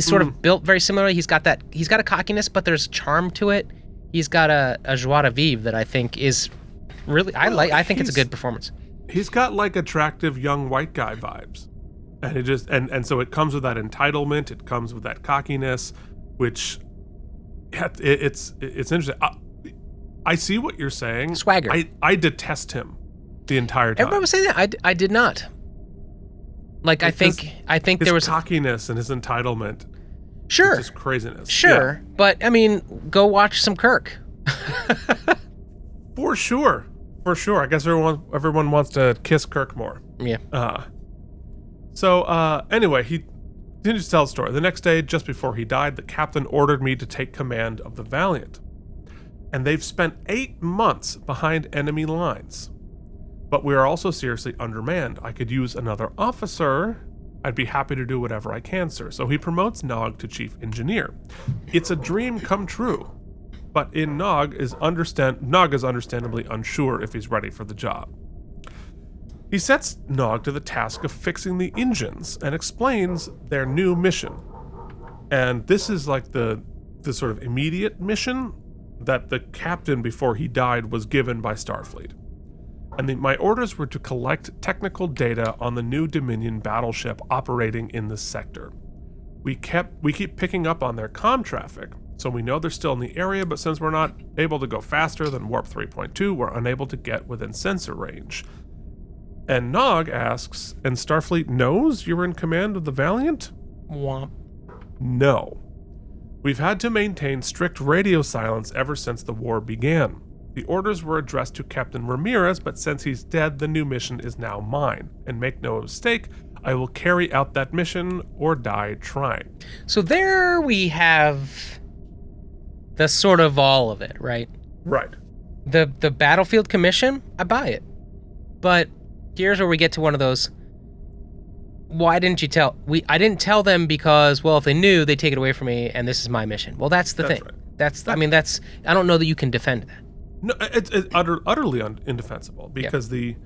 sort of built very similarly. He's got a cockiness, but there's charm to it. He's got a joie de vivre that I think is really, I think it's a good performance. He's got like attractive young white guy vibes. And it just, and so it comes with that entitlement. It comes with that cockiness, which it's interesting. I see what you're saying. Swagger. I detest him the entire time. Everybody was saying that. I did not. Like, I think there was cockiness and his entitlement. Sure. His craziness. Sure. Yeah. But I mean, go watch some Kirk. For sure. I guess everyone wants to kiss Kirk more. Yeah. Anyway, he continues to tell the story. The next day, just before he died, the captain ordered me to take command of the Valiant. And they've spent 8 months behind enemy lines. But we are also seriously undermanned. I could use another officer. I'd be happy to do whatever I can, sir. So he promotes Nog to chief engineer. It's a dream come true. But Nog is understandably unsure if he's ready for the job. He sets Nog to the task of fixing the engines and explains their new mission. And this is like the sort of immediate mission that the captain before he died was given by Starfleet. And my orders were to collect technical data on the new Dominion battleship operating in this sector. We keep picking up on their comm traffic, so we know they're still in the area, but since we're not able to go faster than warp 3.2, we're unable to get within sensor range. And Nog asks, and Starfleet knows you're in command of the Valiant? Womp. No. We've had to maintain strict radio silence ever since the war began. The orders were addressed to Captain Ramirez, but since he's dead, the new mission is now mine. And make no mistake, I will carry out that mission or die trying. So there we have the sort of all of it, right? Right. The Battlefield Commission, I buy it. But here's where we get to one of those, why didn't you tell? I didn't tell them because, well, if they knew, they'd take it away from me, and this is my mission. Well, that's the thing. Right. I don't know that you can defend that. No, it's utterly indefensible because the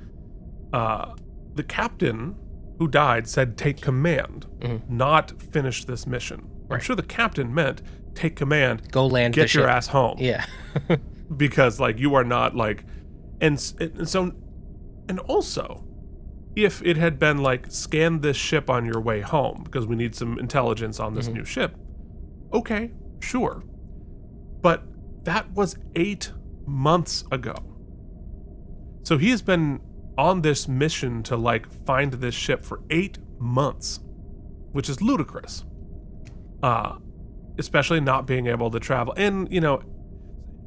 captain who died said take command, not finish this mission. Right. I'm sure the captain meant take command, go land, get your ass home. Yeah, because like you are not like, and also, if it had been like scan this ship on your way home because we need some intelligence on this new ship, okay, sure, but that was 8 months ago. So he has been on this mission to like find this ship for 8 months, which is ludicrous. Especially not being able to travel. And,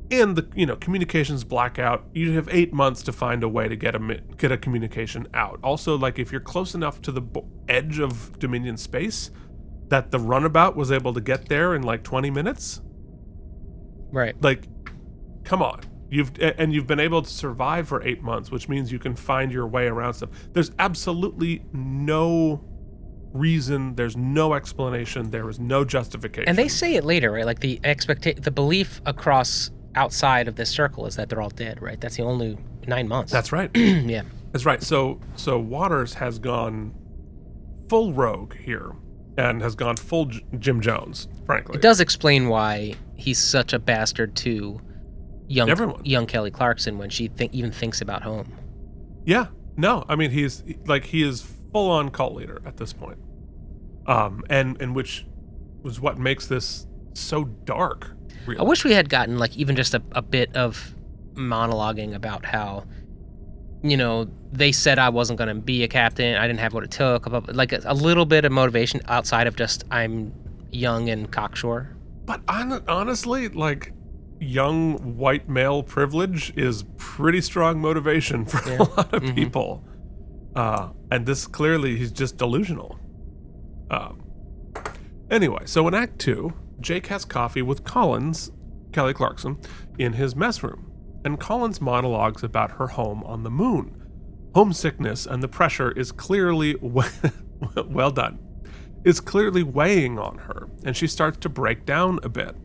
in the, communications blackout, you have 8 months to find a way to get a communication out. Also, like if you're close enough to the edge of Dominion space that the runabout was able to get there in like 20 minutes. Right. Like, come on. You've been able to survive for 8 months, which means you can find your way around stuff. There's absolutely no reason, there's no explanation, there is no justification. And they say it later, right? Like the belief across outside of this circle is that they're all dead, right? That's the only 9 months. That's right. Yeah. That's right. So Waters has gone full rogue here and has gone full Jim Jones, frankly. It does explain why he's such a bastard to young Kelly Clarkson when she even thinks about home. Yeah. No, I mean, he is full-on cult leader at this point. And which was what makes this so dark, really. I wish we had gotten, like, even just a bit of monologuing about how, you know, they said I wasn't going to be a captain, I didn't have what it took, like a little bit of motivation outside of just I'm young and cocksure. But honestly, like, young white male privilege is pretty strong motivation for a lot of people. And this clearly, he's just delusional. Anyway, so in Act 2, Jake has coffee with Kelly Clarkson, in his mess room. And Collins monologues about her home on the moon. Homesickness and the pressure is clearly, well done, is clearly weighing on her, and she starts to break down a bit.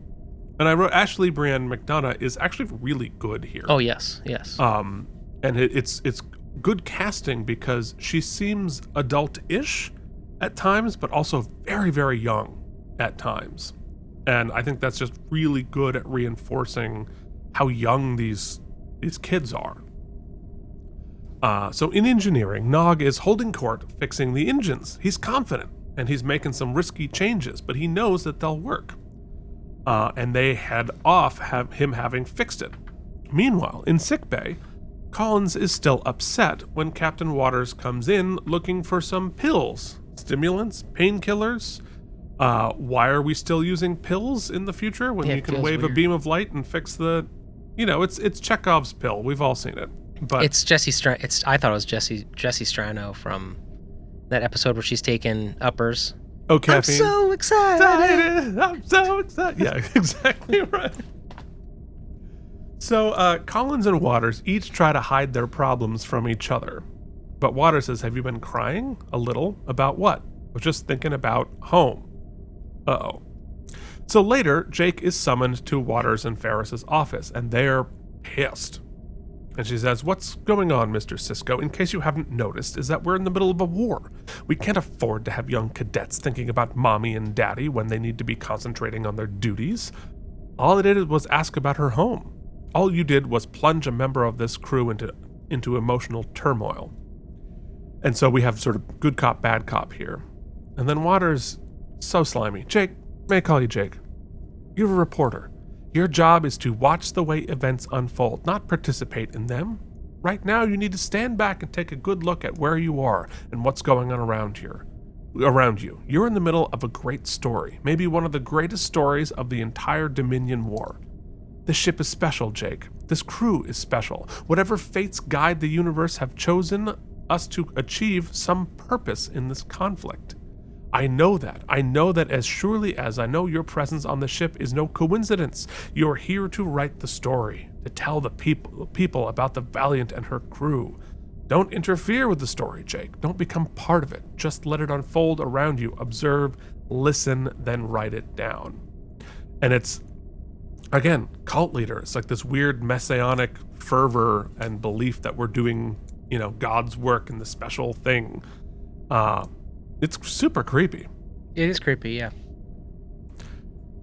And I wrote Ashley Brienne McDonough is actually really good here. Oh, yes. And it's good casting because she seems adult-ish at times, but also very, very young at times. And I think that's just really good at reinforcing how young these kids are. So in engineering, Nog is holding court, fixing the engines. He's confident, and he's making some risky changes, but he knows that they'll work. And they head off, him having fixed it. Meanwhile, in sickbay, Collins is still upset when Captain Waters comes in looking for some pills, stimulants, painkillers. Why are we still using pills in the future when you can wave a beam of light and fix the... You know, it's Chekhov's pill. We've all seen it. But it's Jesse I thought it was Jesse Strano from that episode where she's taking uppers. Oh, caffeine. I'm so excited. I'm so excited. Yeah, exactly right. So Collins and Waters each try to hide their problems from each other. But Waters says, have you been crying a little? About what? I was just thinking about home. Uh-oh. So later, Jake is summoned to Waters and Ferris's office, and they're pissed. And she says, what's going on, Mr. Sisko? In case you haven't noticed, is that we're in the middle of a war. We can't afford to have young cadets thinking about mommy and daddy when they need to be concentrating on their duties. All I did was ask about her home. All you did was plunge a member of this crew into emotional turmoil. And so we have sort of good cop, bad cop here. And then Waters, so slimy. Jake, may I call you Jake? You're a reporter. Your job is to watch the way events unfold, not participate in them. Right now, you need to stand back and take a good look at where you are and what's going on around you. You're in the middle of a great story, maybe one of the greatest stories of the entire Dominion War. This ship is special, Jake. This crew is special. Whatever fates guide the universe have chosen us to achieve some purpose in this conflict. I know that. I know that as surely as I know your presence on the ship is no coincidence. You're here to write the story, to tell the people about the Valiant and her crew. Don't interfere with the story, Jake. Don't become part of it. Just let it unfold around you. Observe, listen, then write it down. And it's, again, cult leader. It's like this weird messianic fervor and belief that we're doing, God's work and the special thing. It's super creepy. It is creepy, yeah.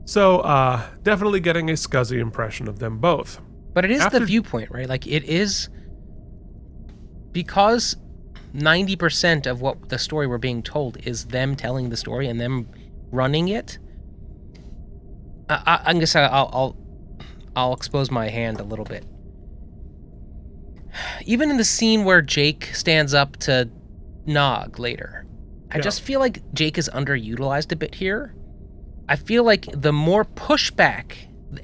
So, definitely getting a scuzzy impression of them both. But it is the viewpoint, right? Like, it is... Because 90% of what the story we're being told is them telling the story and them running it, I guess I'll expose my hand a little bit. Even in the scene where Jake stands up to Nog later... I just feel like Jake is underutilized a bit here. I feel like the more pushback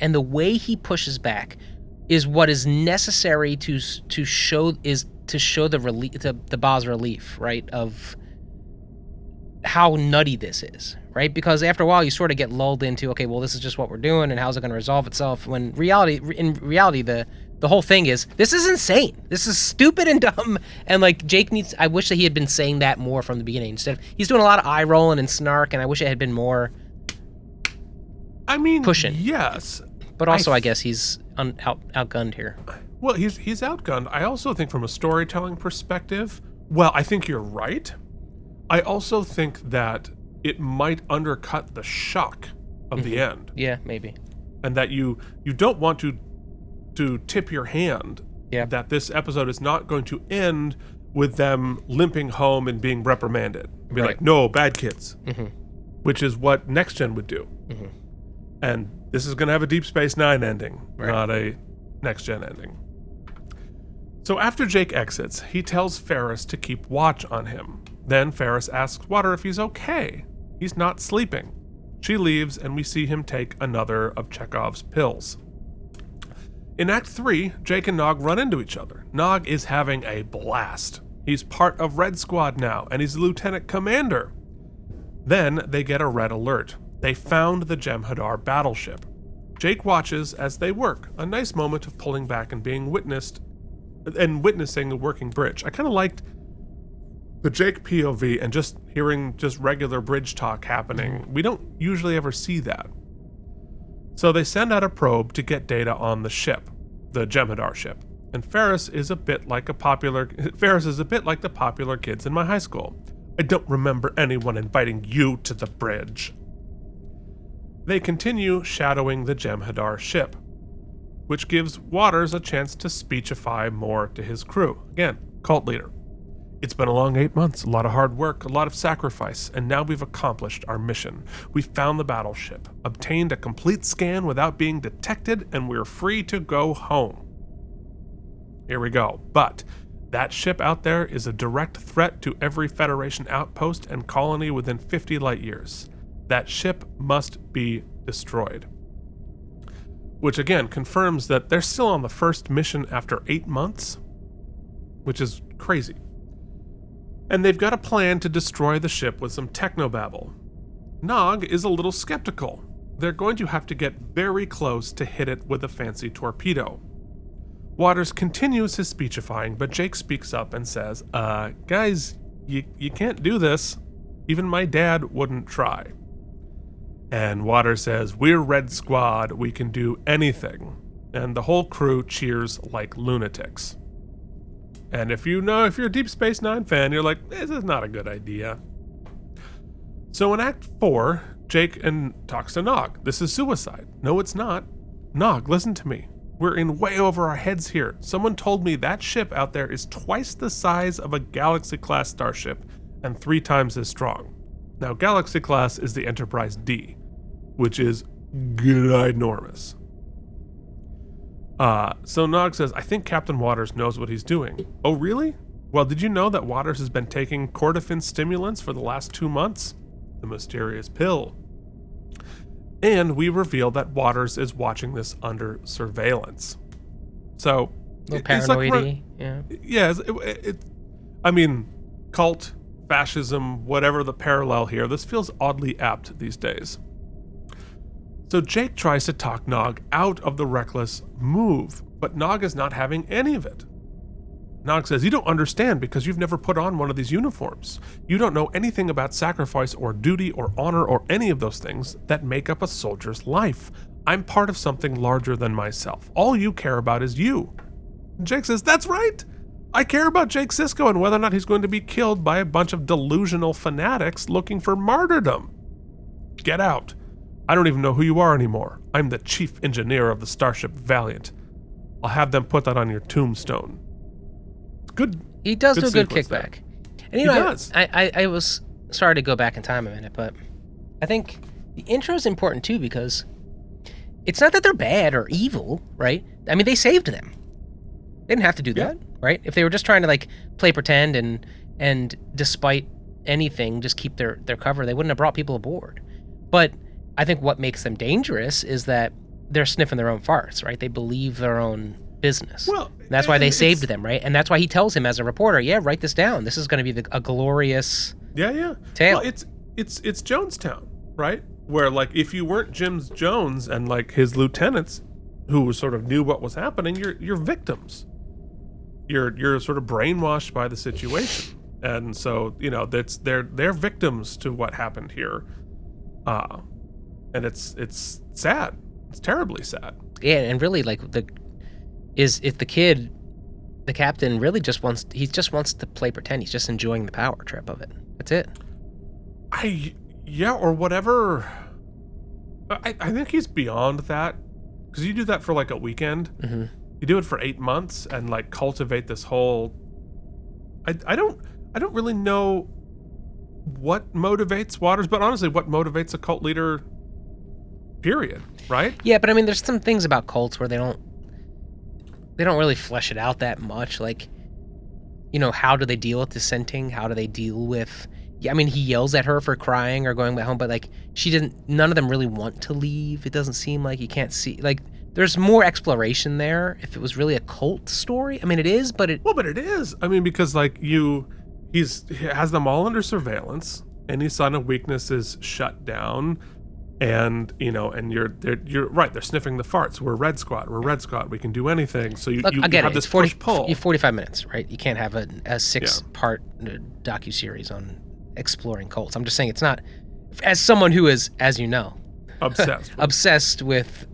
and the way he pushes back is what is necessary to show the relief, the bas relief, right, of how nutty this is, right? Because after a while you sort of get lulled into, okay, well, this is just what we're doing and how's it going to resolve itself? When in reality the whole thing is, this is insane. This is stupid and dumb. And like Jake I wish that he had been saying that more from the beginning. Instead of, he's doing a lot of eye rolling and snark, and I wish it had been more pushing. Yes. But also I guess he's outgunned here. Well, he's outgunned. I also think from a storytelling perspective, well, I think you're right. I also think that it might undercut the shock of the end. Yeah, maybe. And that you don't want to tip your hand that this episode is not going to end with them limping home and being reprimanded. Be like, no, bad kids. Which is what Next Gen would do. And this is going to have a Deep Space Nine ending, not a Next Gen ending. So after Jake exits, he tells Ferris to keep watch on him. Then Ferris asks Water if he's okay. He's not sleeping. She leaves, and we see him take another of Chekhov's pills. In Act 3, Jake and Nog run into each other. Nog is having a blast. He's part of Red Squad now, and he's lieutenant commander. Then they get a red alert. They found the Jem'Hadar battleship. Jake watches as they work, a nice moment of pulling back and being witnessing a working bridge. I kind of liked the Jake POV and just hearing just regular bridge talk happening. We don't usually ever see that. So they send out a probe to get data on the ship, the Jem'Hadar ship. And Ferris is a bit like the popular kids in my high school. I don't remember anyone inviting you to the bridge. They continue shadowing the Jem'Hadar ship, which gives Waters a chance to speechify more to his crew. Again, cult leader. It's been a long 8 months, a lot of hard work, a lot of sacrifice, and now we've accomplished our mission. We found the battleship, obtained a complete scan without being detected, and we're free to go home. Here we go. But that ship out there is a direct threat to every Federation outpost and colony within 50 light years. That ship must be destroyed. Which again confirms that they're still on the first mission after 8 months, which is crazy. And they've got a plan to destroy the ship with some technobabble. Nog is a little skeptical. They're going to have to get very close to hit it with a fancy torpedo. Waters continues his speechifying, but Jake speaks up and says, guys, you can't do this. Even my dad wouldn't try. And Waters says, we're Red Squad, we can do anything. And the whole crew cheers like lunatics. And if you're a Deep Space Nine fan, you're like, this is not a good idea. So in Act 4, Jake talks to Nog. This is suicide. No, it's not. Nog, listen to me. We're in way over our heads here. Someone told me that ship out there is twice the size of a Galaxy-class starship and 3 times as strong. Now, Galaxy-class is the Enterprise D, which is ginormous. So Nog says, I think Captain Waters knows what he's doing. Oh, really? Well, did you know that Waters has been taking cortisone stimulants for the last 2 months? The mysterious pill. And we reveal that Waters is watching this under surveillance. So, a little paranoid-y, yeah. Yeah, I mean, cult, fascism, whatever the parallel here, this feels oddly apt these days. So Jake tries to talk Nog out of the reckless move, but Nog is not having any of it. Nog says, you don't understand because you've never put on one of these uniforms. You don't know anything about sacrifice or duty or honor or any of those things that make up a soldier's life. I'm part of something larger than myself. All you care about is you. And Jake says, that's right. I care about Jake Sisko and whether or not he's going to be killed by a bunch of delusional fanatics looking for martyrdom. Get out. I don't even know who you are anymore. I'm the chief engineer of the starship Valiant. I'll have them put that on your tombstone. Good. He does do a good kickback. And he does. I was sorry to go back in time a minute, but I think the intro is important too because it's not that they're bad or evil, right? I mean, they saved them. They didn't have to do that, right? If they were just trying to like play pretend and despite anything, just keep their cover, they wouldn't have brought people aboard. But I think what makes them dangerous is that they're sniffing their own farts, right? They believe their own business. Well, and that's why they saved them, right? And that's why he tells him as a reporter, yeah, write this down. This is going to be a glorious tale. Well, it's Jonestown, right? Where like if you weren't Jim Jones and like his lieutenants who sort of knew what was happening, you're victims. You're sort of brainwashed by the situation. And so, they're victims to what happened here. And it's sad. It's terribly sad. Yeah, and really like if the captain really just wants to play pretend. He's just enjoying the power trip of it. That's it. Yeah, or whatever. I think he's beyond that, because you do that for like a weekend. Mm-hmm. You do it for 8 months and like cultivate this whole. I don't really know what motivates Waters, but honestly, what motivates a cult leader? Period. Right? Yeah, but I mean, there's some things about cults where they don't really flesh it out that much. Like, you know, how do they deal with dissenting? How do they deal with? Yeah, I mean, he yells at her for crying or going back home, but like she doesn't. None of them really want to leave. It doesn't seem like you can't see. Like, there's more exploration there. If it was really a cult story, I mean, it is, but it. Well, but it is. I mean, because like he has them all under surveillance. Any sign of weakness is shut down. And you know, and you're right. They're sniffing the farts. We're Red Squad. We can do anything. So you have this push pull. You 45 minutes, right? You can't have a 6-part docuseries on exploring cults. I'm just saying it's not. As someone who is, as you know, obsessed with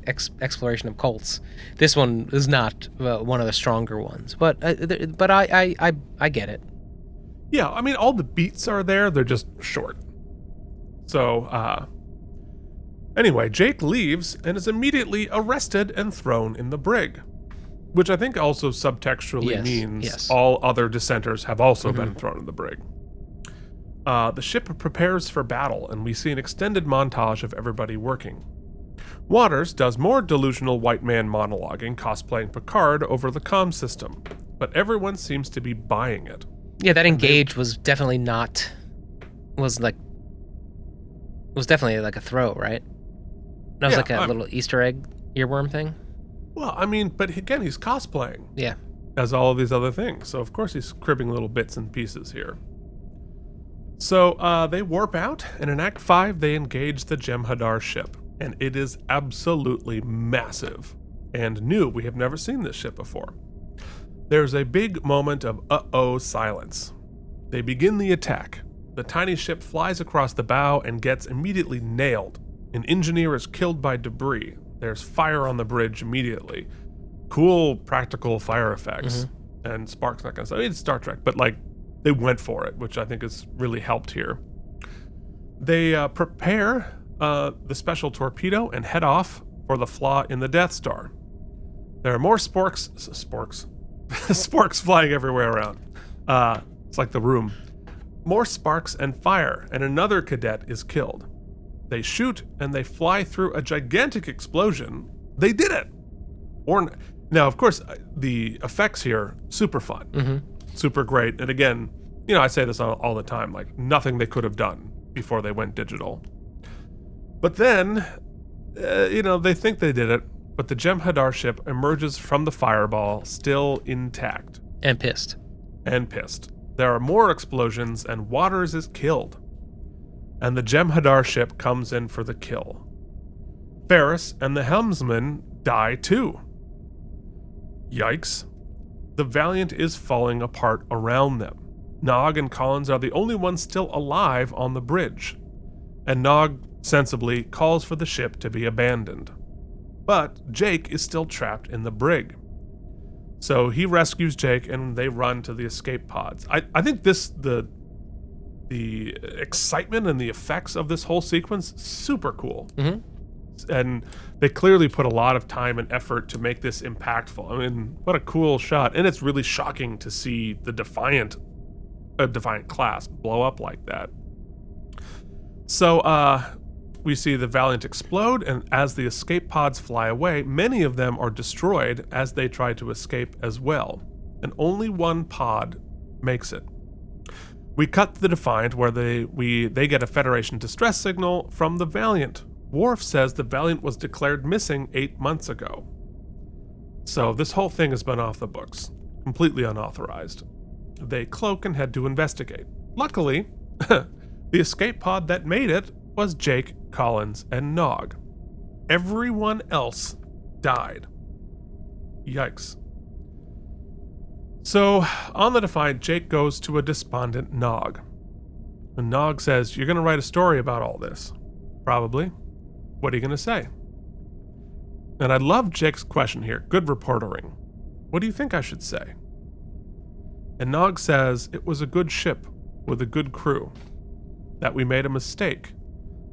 exploration of cults, this one is not one of the stronger ones. But I get it. Yeah, I mean, all the beats are there. They're just short. So. Anyway, Jake leaves and is immediately arrested and thrown in the brig, which I think also subtextually means all other dissenters have also been thrown in the brig. The ship prepares for battle, and we see an extended montage of everybody working. Waters does more delusional white man monologuing, cosplaying Picard over the comm system, but everyone seems to be buying it. Yeah, that engage was definitely not... was definitely like a throw, right? That was like a little Easter egg earworm thing. Well, I mean, but again, he's cosplaying. Yeah. As all of these other things. So, of course, he's cribbing little bits and pieces here. So, they warp out, and in Act 5, they engage the Jem'Hadar ship. And it is absolutely massive. And new. We have never seen this ship before. There's a big moment of uh-oh silence. They begin the attack. The tiny ship flies across the bow and gets immediately nailed. An engineer is killed by debris. There's fire on the bridge immediately. Cool practical fire effects. And Spark's not going to say, it's Star Trek, but like they went for it, which I think has really helped here. They prepare the special torpedo and head off for the flaw in the Death Star. There are more sporks flying everywhere around. It's like the room. More sparks and fire, and another cadet is killed. They shoot, and they fly through a gigantic explosion. They did it! Now, of course, the effects here, super fun. Super great. And again, you know, I say this all the time, like, nothing they could have done before they went digital. But then, you know, they think they did it, but the Jem'Hadar ship emerges from the fireball still intact. And pissed. There are more explosions, and Waters is killed. And the Jem'Hadar ship comes in for the kill. Ferris and the helmsman die too. Yikes. The Valiant is falling apart around them. Nog and Collins are the only ones still alive on the bridge. And Nog sensibly calls for the ship to be abandoned. But Jake is still trapped in the brig. So he rescues Jake and they run to the escape pods. I think the excitement and the effects of this whole sequence, super cool. And they clearly put a lot of time and effort to make this impactful. I mean, what a cool shot. And it's really shocking to see the Defiant class blow up like that. So we see the Valiant explode, and as the escape pods fly away, many of them are destroyed as they try to escape as well. And only one pod makes it. We cut to the Defiant, where they get a Federation distress signal from the Valiant. Worf says the Valiant was declared missing 8 months ago. So this whole thing has been off the books, completely unauthorized. They cloak and head to investigate. Luckily, the escape pod that made it was Jake, Collins, and Nog. Everyone else died. Yikes. So, on the Defiant, Jake goes to a despondent Nog. And Nog says, "You're going to write a story about all this." Probably. What are you going to say? And I love Jake's question here. Good reportering. What do you think I should say? And Nog says, "It was a good ship with a good crew." that we made a mistake.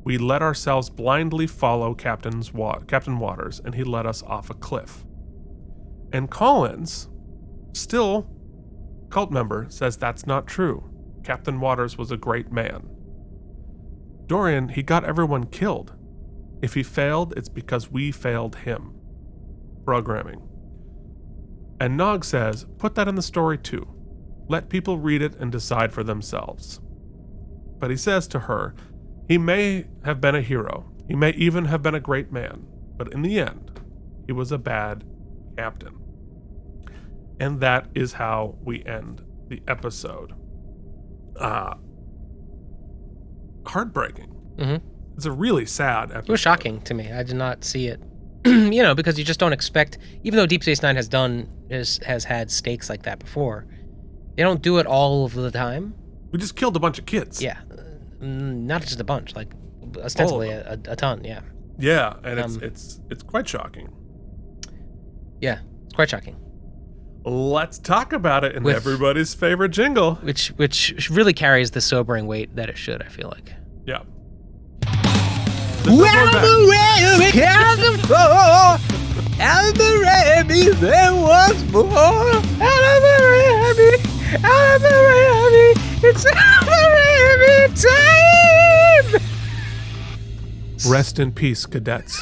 We let ourselves blindly follow Captain Waters, and he led us off a cliff. And Collins, still cult member, says that's not true. Captain Waters was a great man. Dorian, he got everyone killed. If he failed, it's because we failed him. Programming. And Nog says, put that in the story too. Let people read it and decide for themselves. But he says to her, he may have been a hero. He may even have been a great man. But in the end, he was a bad captain. And that is how we end the episode. Heartbreaking. Mm-hmm. It's a really sad episode. It was shocking to me. I did not see it. Because you just don't expect, even though Deep Space Nine has had stakes like that before, they don't do it all of the time. We just killed a bunch of kids. Yeah. Not just a bunch, like ostensibly a ton, yeah. Yeah, and it's quite shocking. Yeah, it's quite shocking. Let's talk about it in everybody's favorite jingle. Which really carries the sobering weight that it should, I feel like. Yeah. AlamarEmmys, there was more. AlamarEmmys, it's AlamarEmmys time. Rest in peace, cadets.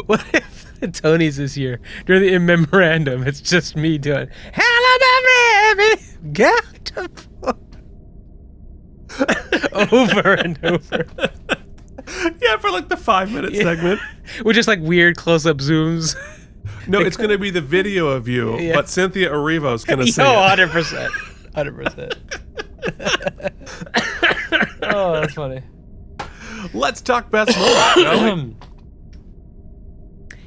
What if Tony's is here during the in memorandum? It's just me doing AlamarEmmys, got to over and over. Yeah, for like the 5-minute segment. With just like weird close-up zooms. No, it's going to be the video of you, but Cynthia Erivo's going to say it. 100%. 100%. Oh, that's funny. Let's talk best moment.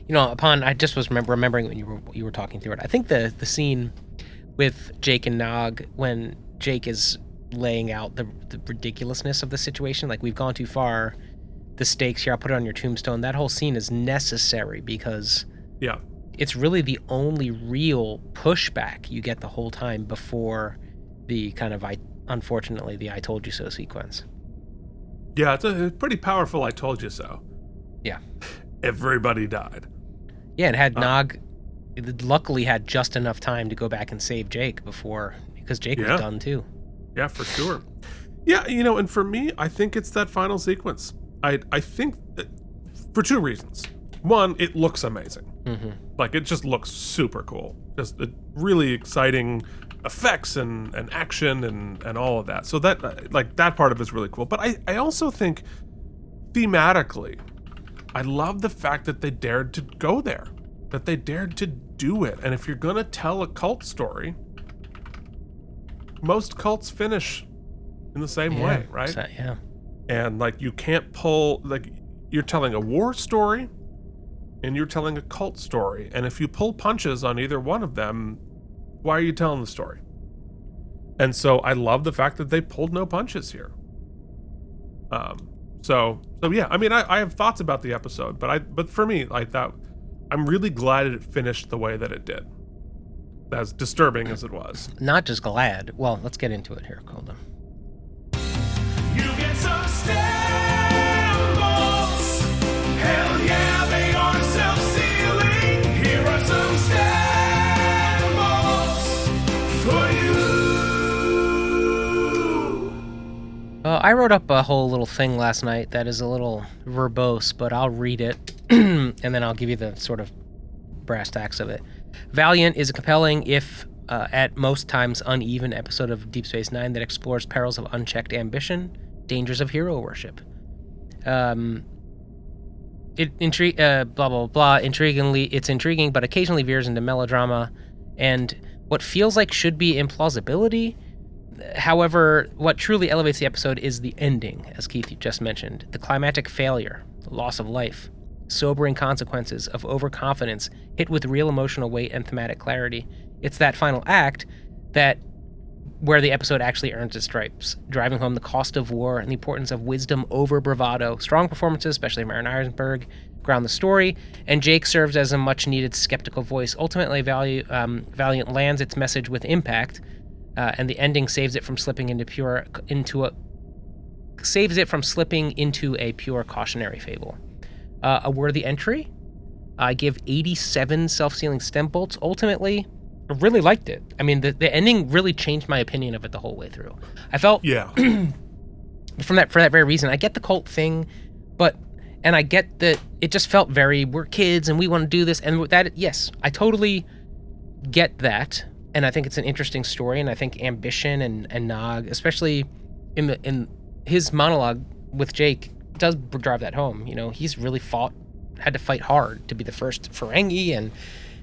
I just was remembering when you were talking through it. I think the scene with Jake and Nog, when Jake is laying out the ridiculousness of the situation, like we've gone too far, the stakes here, I'll put it on your tombstone. That whole scene is necessary because it's really the only real pushback you get the whole time before the kind of unfortunately the I told you so sequence. Yeah, it's a pretty powerful I told you so. Yeah. Everybody died. Yeah, and had Nog luckily had just enough time to go back and save Jake because Jake was done too. Yeah, for sure. Yeah, and for me, I think it's that final sequence. I think for two reasons. One, it looks amazing. Mm-hmm. Like, it just looks super cool. Just really exciting effects and action and all of that. So that, like, that part of it is really cool. But I also think thematically, I love the fact that they dared to go there, that they dared to do it. And if you're going to tell a cult story, most cults finish in the same way, right? Yeah. And like, you can't pull, like, you're telling a war story and you're telling a cult story. And if you pull punches on either one of them, why are you telling the story? And so I love the fact that they pulled no punches here. So yeah, I mean, I have thoughts about the episode, but for me, like, that, I'm really glad it finished the way that it did. As disturbing as it was. Not just glad. Well, let's get into it here. Hold on. You get some stamps. Hell yeah, they are self-sealing. Here are some stamps for you. I wrote up a whole little thing last night that is a little verbose, but I'll read it and then I'll give you the sort of brass tacks of it. Valiant is a compelling, if at most times uneven, episode of Deep Space Nine that explores perils of unchecked ambition, dangers of hero worship. Intriguingly, it's intriguing, but occasionally veers into melodrama and what feels like should be implausibility. However, what truly elevates the episode is the ending, as Keith just mentioned. The climactic failure, the loss of life, sobering consequences of overconfidence hit with real emotional weight and thematic clarity. It's that final act where the episode actually earns its stripes, driving home the cost of war and the importance of wisdom over bravado. Strong performances, especially Marin Irisberg, ground the story, and Jake serves as a much-needed skeptical voice. Ultimately, Valiant lands its message with impact, and the ending saves it from slipping into saves it from slipping into a pure cautionary fable. A worthy entry. I give 87 self-sealing stem bolts. Ultimately, I really liked it. I mean, the ending really changed my opinion of it the whole way through. I felt for that very reason. I get the cult thing, and I get that it just felt very, we're kids and we want to do this, and that, yes, I totally get that, and I think it's an interesting story, and I think ambition and Nog, especially in his monologue with Jake, does drive that home. You know, he's really had to fight hard to be the first Ferengi, and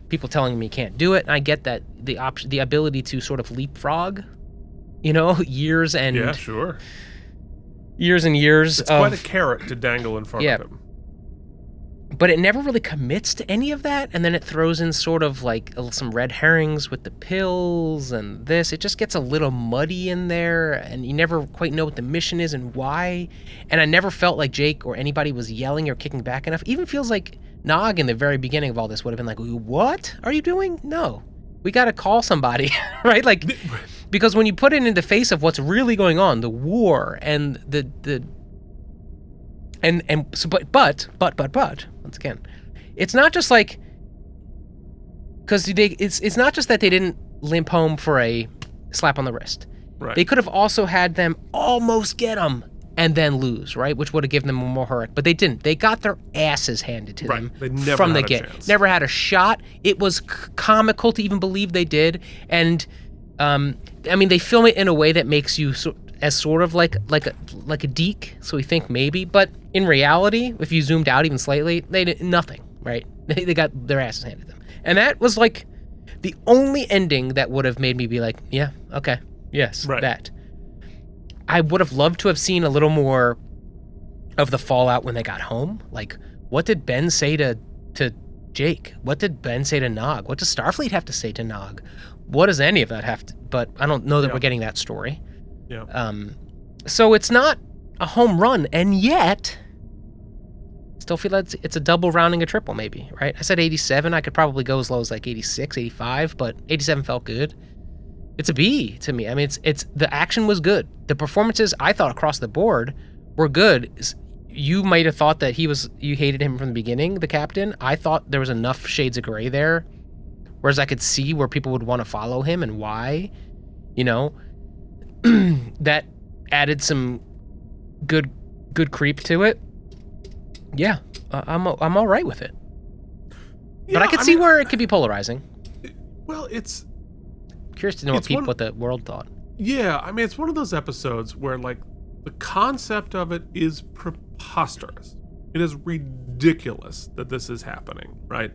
people telling him he can't do it. And I get that the ability to sort of leapfrog, you know, years and years. It's quite a carrot to dangle in front of him. But it never really commits to any of that, and then it throws in sort of like some red herrings with the pills and this. It just gets a little muddy in there, and you never quite know what the mission is and why. And I never felt like Jake or anybody was yelling or kicking back enough. Even feels like Nog in the very beginning of all this would have been like, what are you doing? No, we got to call somebody, right? Like, because when you put it in the face of what's really going on, the war and but once again, it's not just like, because it's not just that they didn't limp home for a slap on the wrist. Right. They could have also had them almost get them and then lose, right? Which would have given them a more heroic, but they didn't. They got their asses handed to them from the get. Never had a shot. It was comical to even believe they did, and I mean, they film it in a way that makes you sort of like a deek, so we think maybe, but in reality, if you zoomed out even slightly, they did nothing, right? They got their asses handed to them. And that was like the only ending that would have made me be like, yeah, okay, yes, right. That. I would have loved to have seen a little more of the fallout when they got home. Like, what did Ben say to Jake? What did Ben say to Nog? What does Starfleet have to say to Nog? What does any of that have to, but I don't know that we're getting that story. Yeah. So it's not a home run, and yet still feel like it's a double rounding a triple, maybe, right? I said 87. I could probably go as low as like 86, 85, but 87 felt good. It's a B to me. I mean, it's the action was good. The performances, I thought, across the board were good. You might have thought that you hated him from the beginning, the captain. I thought there was enough shades of gray there, whereas I could see where people would want to follow him and why, you know. That added some good creep to it. Yeah, I'm all right with it. Yeah, but I could see where it could be polarizing. Well, it's curious to know what the world thought. Yeah, I mean, it's one of those episodes where like the concept of it is preposterous. It is ridiculous that this is happening, right?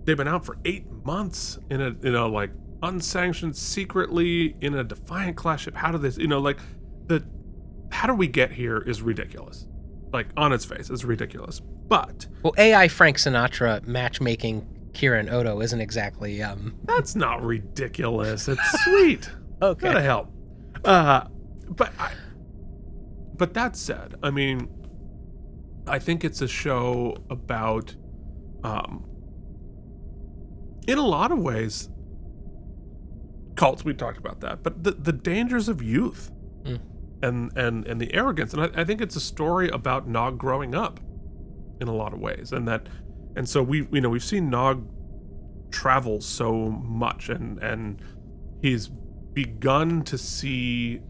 They've been out for 8 months in a like unsanctioned, secretly in a Defiant class ship. How did this, how do we get here is ridiculous. Like, on its face, it's ridiculous. But well, AI Frank Sinatra matchmaking Kira and Odo isn't exactly that's not ridiculous. It's sweet. Okay. Gotta help. But that said, I mean, I think it's a show about in a lot of ways, cults, we talked about that, but the dangers of youth and the arrogance, and I think it's a story about Nog growing up in a lot of ways, and so we've seen Nog travel so much, and he's begun to see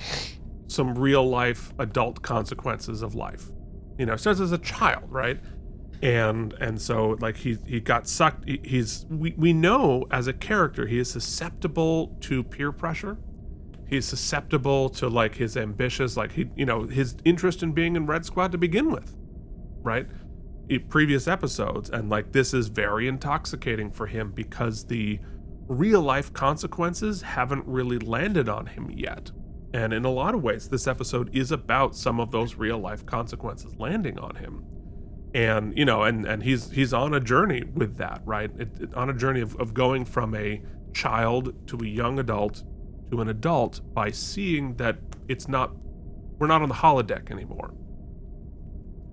some real life adult consequences of life. Starts as a child, right? And so like he got sucked. We know as a character he is susceptible to peer pressure. He's susceptible to like his ambitious, like his interest in being in Red Squad to begin with, right? In previous episodes, and like this is very intoxicating for him because the real life consequences haven't really landed on him yet. And in a lot of ways, this episode is about some of those real life consequences landing on him. And and he's on a journey with that, right? On a journey of going from a child to a young adult to an adult by seeing that we're not on the holodeck anymore.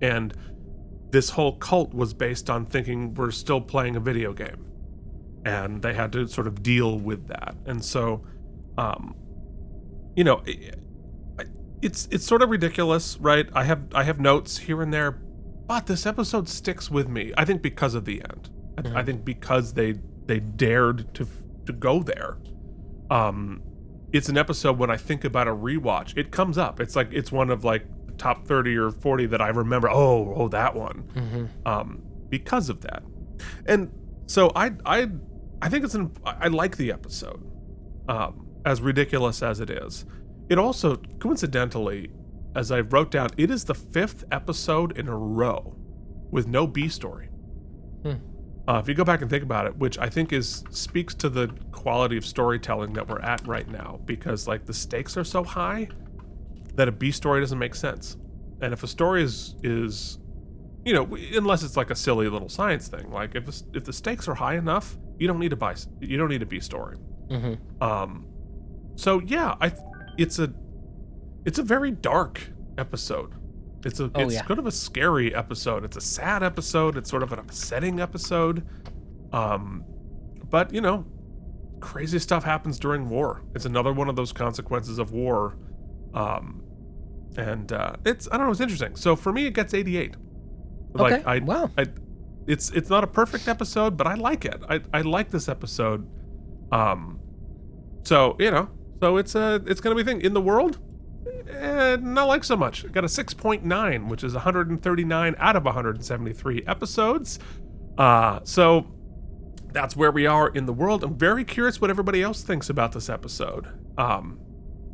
And this whole cult was based on thinking we're still playing a video game, and they had to sort of deal with that. And so, it's sort of ridiculous, right? I have notes here and there, but this episode sticks with me. I think because of the end. I think because they dared to go there. It's an episode when I think about a rewatch, it comes up. It's like it's one of like the top 30 or 40 that I remember. Oh, that one. Because of that. And so I think I like the episode. As ridiculous as it is. It also, coincidentally, as I wrote down, it is the 5th episode in a row with no B story. If you go back and think about it, which I think speaks to the quality of storytelling that we're at right now, because like the stakes are so high that a B story doesn't make sense. And if a story is unless it's like a silly little science thing, like if the stakes are high enough, you don't need a B story. So yeah, it's a very dark episode. It's kind of a scary episode. It's a sad episode. It's sort of an upsetting episode. But crazy stuff happens during war. It's another one of those consequences of war. And it's interesting. So for me, it gets 88. Okay. Wow. It's not a perfect episode, but I like it. I like this episode. So it's gonna be a thing in the world. Not like so much. It got a 6.9, which is 139 out of 173 episodes. So that's where we are in the world. I'm very curious what everybody else thinks about this episode.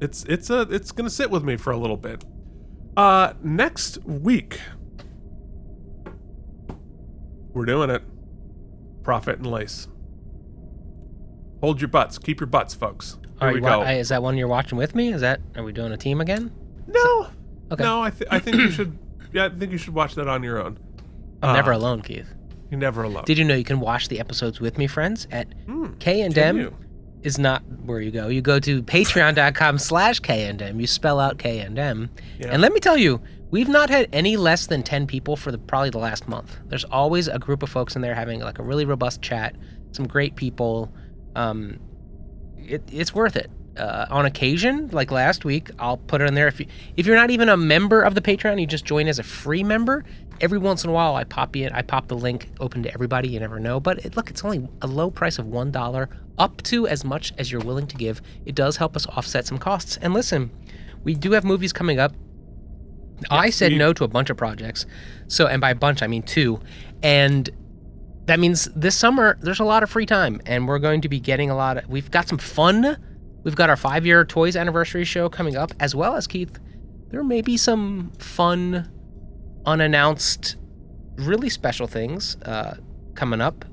It's gonna sit with me for a little bit. Next week, we're doing it. Profit and Lace. Hold your butts. Keep your butts, folks. Here we go. Is that one you're watching with me? Are we doing a team again? No. Okay. No, I think you should. Yeah, I think you should watch that on your own. I'm never alone, Keith. You're never alone. Did you know you can watch the episodes with me, friends? At K&M is not where you go. You go to patreon.com/K&M. You spell out K&M. Yeah. And let me tell you, we've not had any less than 10 people for probably the last month. There's always a group of folks in there having like a really robust chat. Some great people. It's worth it. On occasion, like last week, I'll put it in there. If you're not even a member of the Patreon, you just join as a free member. Every once in a while, I pop the link open to everybody. You never know. But it's only a low price of $1, up to as much as you're willing to give. It does help us offset some costs. And listen, we do have movies coming up. I said no to a bunch of projects. So, and by a bunch, I mean 2. And that means this summer, there's a lot of free time, and we're going to be getting we've got some fun. We've got our 5-year Toys anniversary show coming up, as well as, Keith, there may be some fun, unannounced, really special things coming up.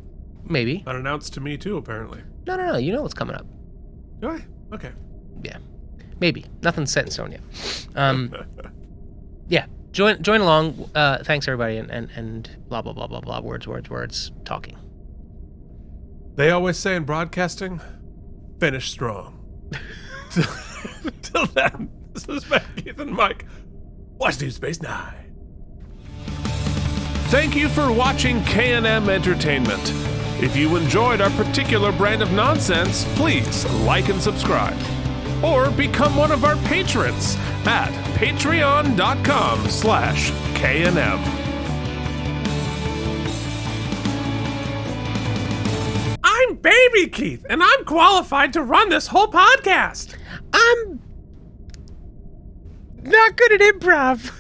Maybe. Unannounced to me, too, apparently. No. You know what's coming up. Do I? Okay. Yeah. Maybe. Nothing's set in stone yet. Yeah. Join along. Thanks, everybody, and blah, blah, blah, blah, blah. Words, talking. They always say in broadcasting, finish strong. Till then, this is Keith and Mike. Watch Deep Space Nine. Thank you for watching K&M Entertainment. If you enjoyed our particular brand of nonsense, please like and subscribe. Or become one of our patrons at patreon.com/KNM. I'm Baby Keith, and I'm qualified to run this whole podcast. I'm not good at improv.